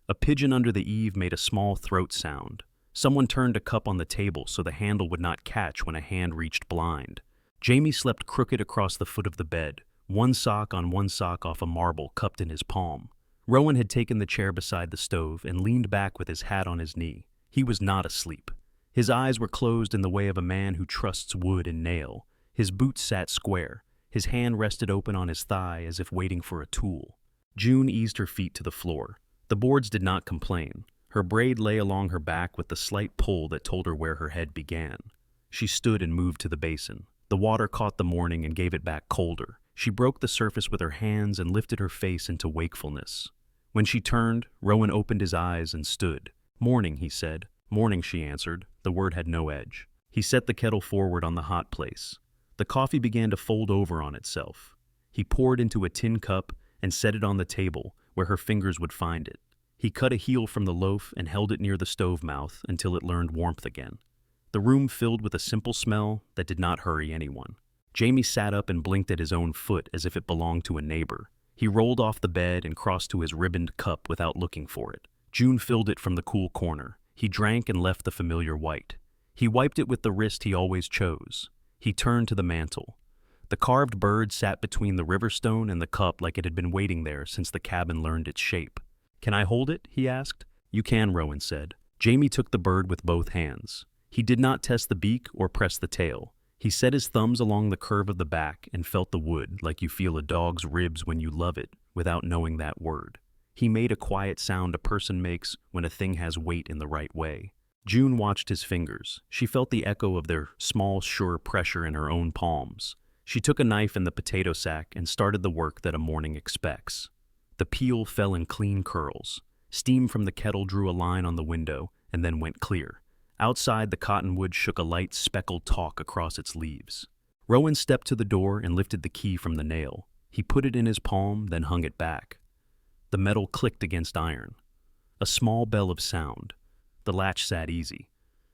A pigeon under the eave made a small throat sound. Someone turned a cup on the table so the handle would not catch when a hand reached blind. Jamie slept crooked across the foot of the bed, one sock on one sock off a marble cupped in his palm. Rowan had taken the chair beside the stove and leaned back with his hat on his knee. He was not asleep. His eyes were closed in the way of a man who trusts wood and nail. His boots sat square. His hand rested open on his thigh as if waiting for a tool. June eased her feet to the floor. The boards did not complain. Her braid lay along her back with the slight pull that told her where her head began. She stood and moved to the basin. The water caught the morning and gave it back colder. She broke the surface with her hands and lifted her face into wakefulness. When she turned, Rowan opened his eyes and stood. "Morning," he said. "Morning," she answered. The word had no edge. He set the kettle forward on the hot place. The coffee began to fold over on itself. He poured into a tin cup and set it on the table where her fingers would find it. He cut a heel from the loaf and held it near the stove mouth until it learned warmth again. the room filled with a simple smell that did not hurry anyone. Jamie sat up and blinked at his own foot as if it belonged to a neighbor. He rolled off the bed and crossed to his ribboned cup without looking for it. June filled it from the cool corner. He drank and left the familiar white. He wiped it with the wrist he always chose. He turned to the mantel. The carved bird sat between the river stone and the cup like it had been waiting there since the cabin learned its shape. "Can I hold it?" he asked. "You can," Rowan said. Jamie took the bird with both hands. He did not test the beak or press the tail. He set his thumbs along the curve of the back and felt the wood like you feel a dog's ribs when you love it without knowing that word. He made a quiet sound a person makes when a thing has weight in the right way. June watched his fingers. She felt the echo of their small, sure pressure in her own palms. She took a knife in the potato sack and started the work that a morning expects. The peel fell in clean curls. Steam from the kettle drew a line on the window and then went clear. Outside, the cottonwood shook a light speckled talk across its leaves. Rowan stepped to the door and lifted the key from the nail. He put it in his palm, then hung it back. The metal clicked against iron. A small bell of sound. The latch sat easy.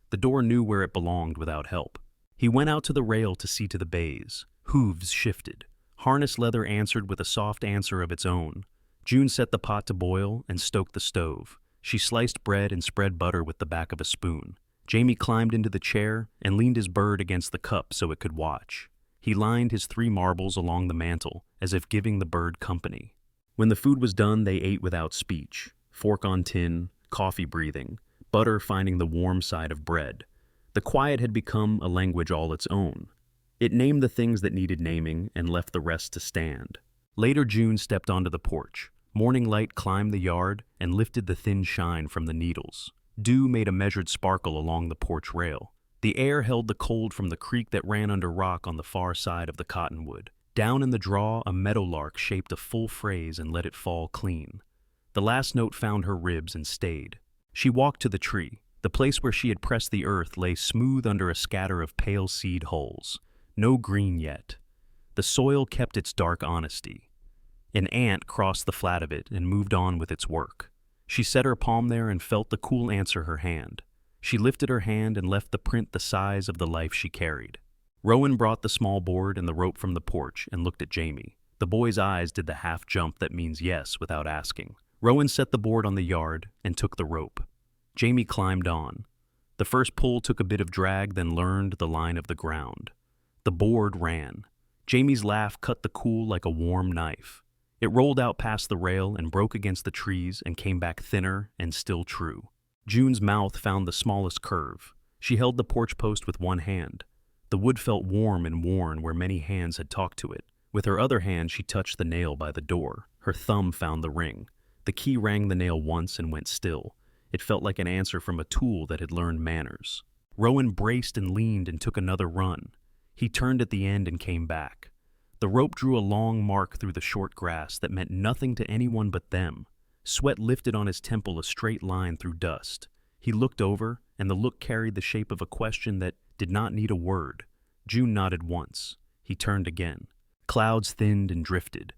The door knew where it belonged without help. He went out to the rail to see to the bays. Hooves shifted. Harness leather answered with a soft answer of its own. June set the pot to boil and stoked the stove. She sliced bread and spread butter with the back of a spoon. Jamie climbed into the chair and leaned his bird against the cup so it could watch. He lined his 3 marbles along the mantel, as if giving the bird company. When the food was done, they ate without speech. Fork on tin, coffee breathing, butter finding the warm side of bread. The quiet had become a language all its own. It named the things that needed naming and left the rest to stand. Later, June stepped onto the porch. Morning light climbed the yard and lifted the thin shine from the needles. Dew made a measured sparkle along the porch rail. The air held the cold from the creek that ran under rock on the far side of the cottonwood. Down in the draw, a meadowlark shaped a full phrase and let it fall clean. The last note found her ribs and stayed. She walked to the tree. The place where she had pressed the earth lay smooth under a scatter of pale seed hulls. No green yet. The soil kept its dark honesty. An ant crossed the flat of it and moved on with its work. She set her palm there and felt the cool answer her hand. She lifted her hand and left the print the size of the life she carried. Rowan brought the small board and the rope from the porch and looked at Jamie. The boy's eyes did the half jump that means yes without asking. Rowan set the board on the yard and took the rope. Jamie climbed on. The first pull took a bit of drag, then learned the line of the ground. The board ran. Jamie's laugh cut the cool like a warm knife. It rolled out past the rail and broke against the trees and came back thinner and still true. June's mouth found the smallest curve. She held the porch post with one hand. The wood felt warm and worn where many hands had talked to it. With her other hand, she touched the nail by the door. Her thumb found the ring. The key rang the nail once and went still. It felt like an answer from a tool that had learned manners. Rowan braced and leaned and took another run. He turned at the end and came back. The rope drew a long mark through the short grass that meant nothing to anyone but them. Sweat lifted on his temple a straight line through dust. He looked over, and the look carried the shape of a question that did not need a word. June nodded once. He turned again. Clouds thinned and drifted.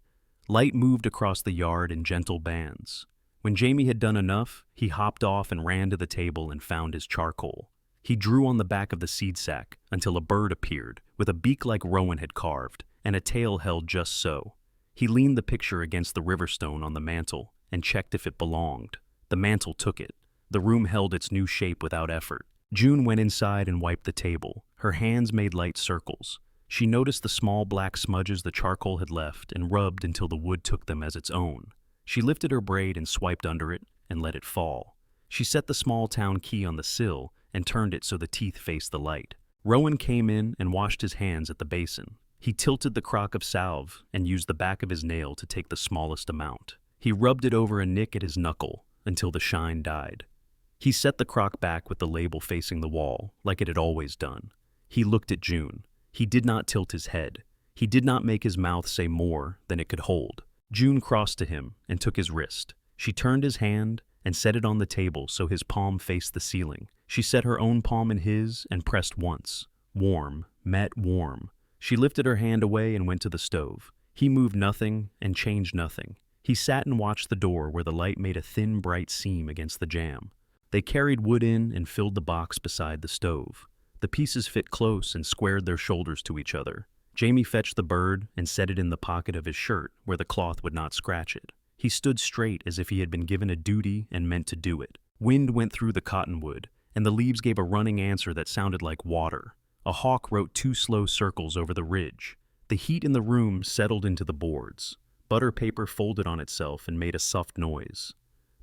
Light moved across the yard in gentle bands. When Jamie had done enough, he hopped off and ran to the table and found his charcoal. He drew on the back of the seed sack until a bird appeared, with a beak like Rowan had carved, and a tail held just so. He leaned the picture against the river stone on the mantel and checked if it belonged. The mantel took it. The room held its new shape without effort. June went inside and wiped the table. Her hands made light circles. She noticed the small black smudges the charcoal had left and rubbed until the wood took them as its own. She lifted her braid and swiped under it and let it fall. She set the small town key on the sill and turned it so the teeth faced the light. Rowan came in and washed his hands at the basin. He tilted the crock of salve and used the back of his nail to take the smallest amount. He rubbed it over a nick at his knuckle until the shine died. He set the crock back with the label facing the wall, like it had always done. He looked at June. He did not tilt his head. He did not make his mouth say more than it could hold. June crossed to him and took his wrist. She turned his hand and set it on the table so his palm faced the ceiling. She set her own palm in his and pressed once. Warm, met warm. She lifted her hand away and went to the stove. He moved nothing and changed nothing. He sat and watched the door where the light made a thin, bright seam against the jamb. They carried wood in and filled the box beside the stove. The pieces fit close and squared their shoulders to each other. Jamie fetched the bird and set it in the pocket of his shirt where the cloth would not scratch it. He stood straight as if he had been given a duty and meant to do it. Wind went through the cottonwood, and the leaves gave a running answer that sounded like water. A hawk wrote 2 slow circles over the ridge. The heat in the room settled into the boards. Butter paper folded on itself and made a soft noise.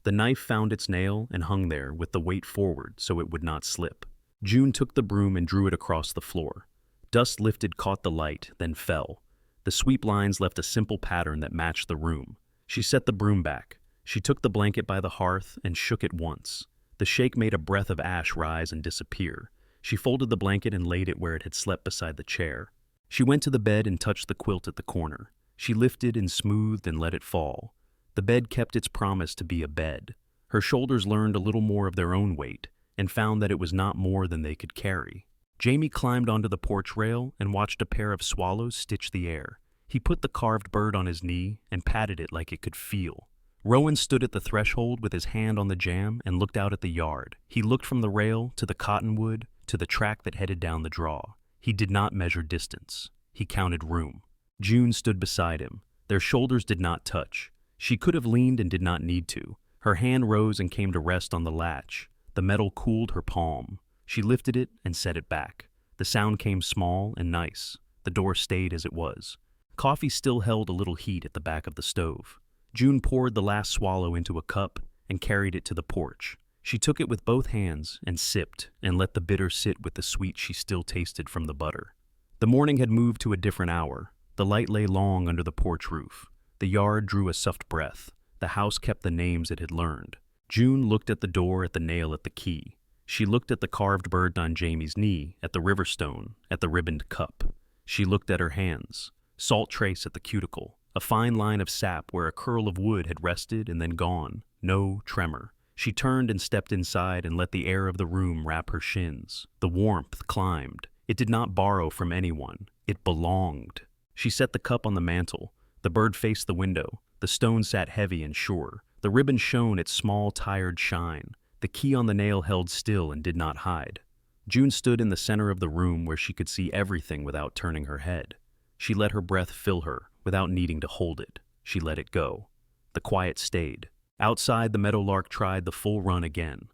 The knife found its nail and hung there with the weight forward so it would not slip. June took the broom and drew it across the floor. Dust lifted, caught the light, then fell. The sweep lines left a simple pattern that matched the room. She set the broom back. She took the blanket by the hearth and shook it once. The shake made a breath of ash rise and disappear. She folded the blanket and laid it where it had slept beside the chair. She went to the bed and touched the quilt at the corner. She lifted and smoothed and let it fall. The bed kept its promise to be a bed. Her shoulders learned a little more of their own weight and found that it was not more than they could carry. Jamie climbed onto the porch rail and watched a pair of swallows stitch the air. He put the carved bird on his knee and patted it like it could feel. Rowan stood at the threshold with his hand on the jamb and looked out at the yard. He looked from the rail to the cottonwood to the track that headed down the draw. He did not measure distance. He counted room. June stood beside him. Their shoulders did not touch. She could have leaned and did not need to. Her hand rose and came to rest on the latch. The metal cooled her palm. She lifted it and set it back. The sound came small and nice. The door stayed as it was. Coffee still held a little heat at the back of the stove. June poured the last swallow into a cup and carried it to the porch. She took it with both hands and sipped and let the bitter sit with the sweet she still tasted from the butter. The morning had moved to a different hour. The light lay long under the porch roof. The yard drew a soft breath. The house kept the names it had learned. June looked at the door, at the nail, at the key. She looked at the carved bird on Jamie's knee, at the river stone, at the ribboned cup. She looked at her hands. Salt trace at the cuticle. A fine line of sap where a curl of wood had rested and then gone. No tremor. She turned and stepped inside and let the air of the room wrap her shins. The warmth climbed. It did not borrow from anyone. It belonged. She set the cup on the mantel. The bird faced the window. The stone sat heavy and sure. The ribbon shone its small, tired shine. The key on the nail held still and did not hide. June stood in the center of the room where she could see everything without turning her head. She let her breath fill her without needing to hold it. She let it go. The quiet stayed. Outside, the meadowlark tried the full run again.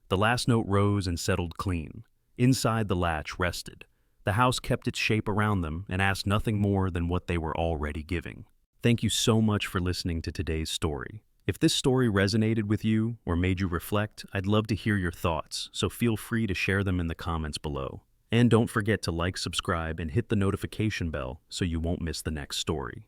The last note rose and settled clean. Inside, the latch rested. The house kept its shape around them and asked nothing more than what they were already giving. Thank you so much for listening to today's story. If this story resonated with you or made you reflect, I'd love to hear your thoughts, so feel free to share them in the comments below. And don't forget to like, subscribe, and hit the notification bell so you won't miss the next story.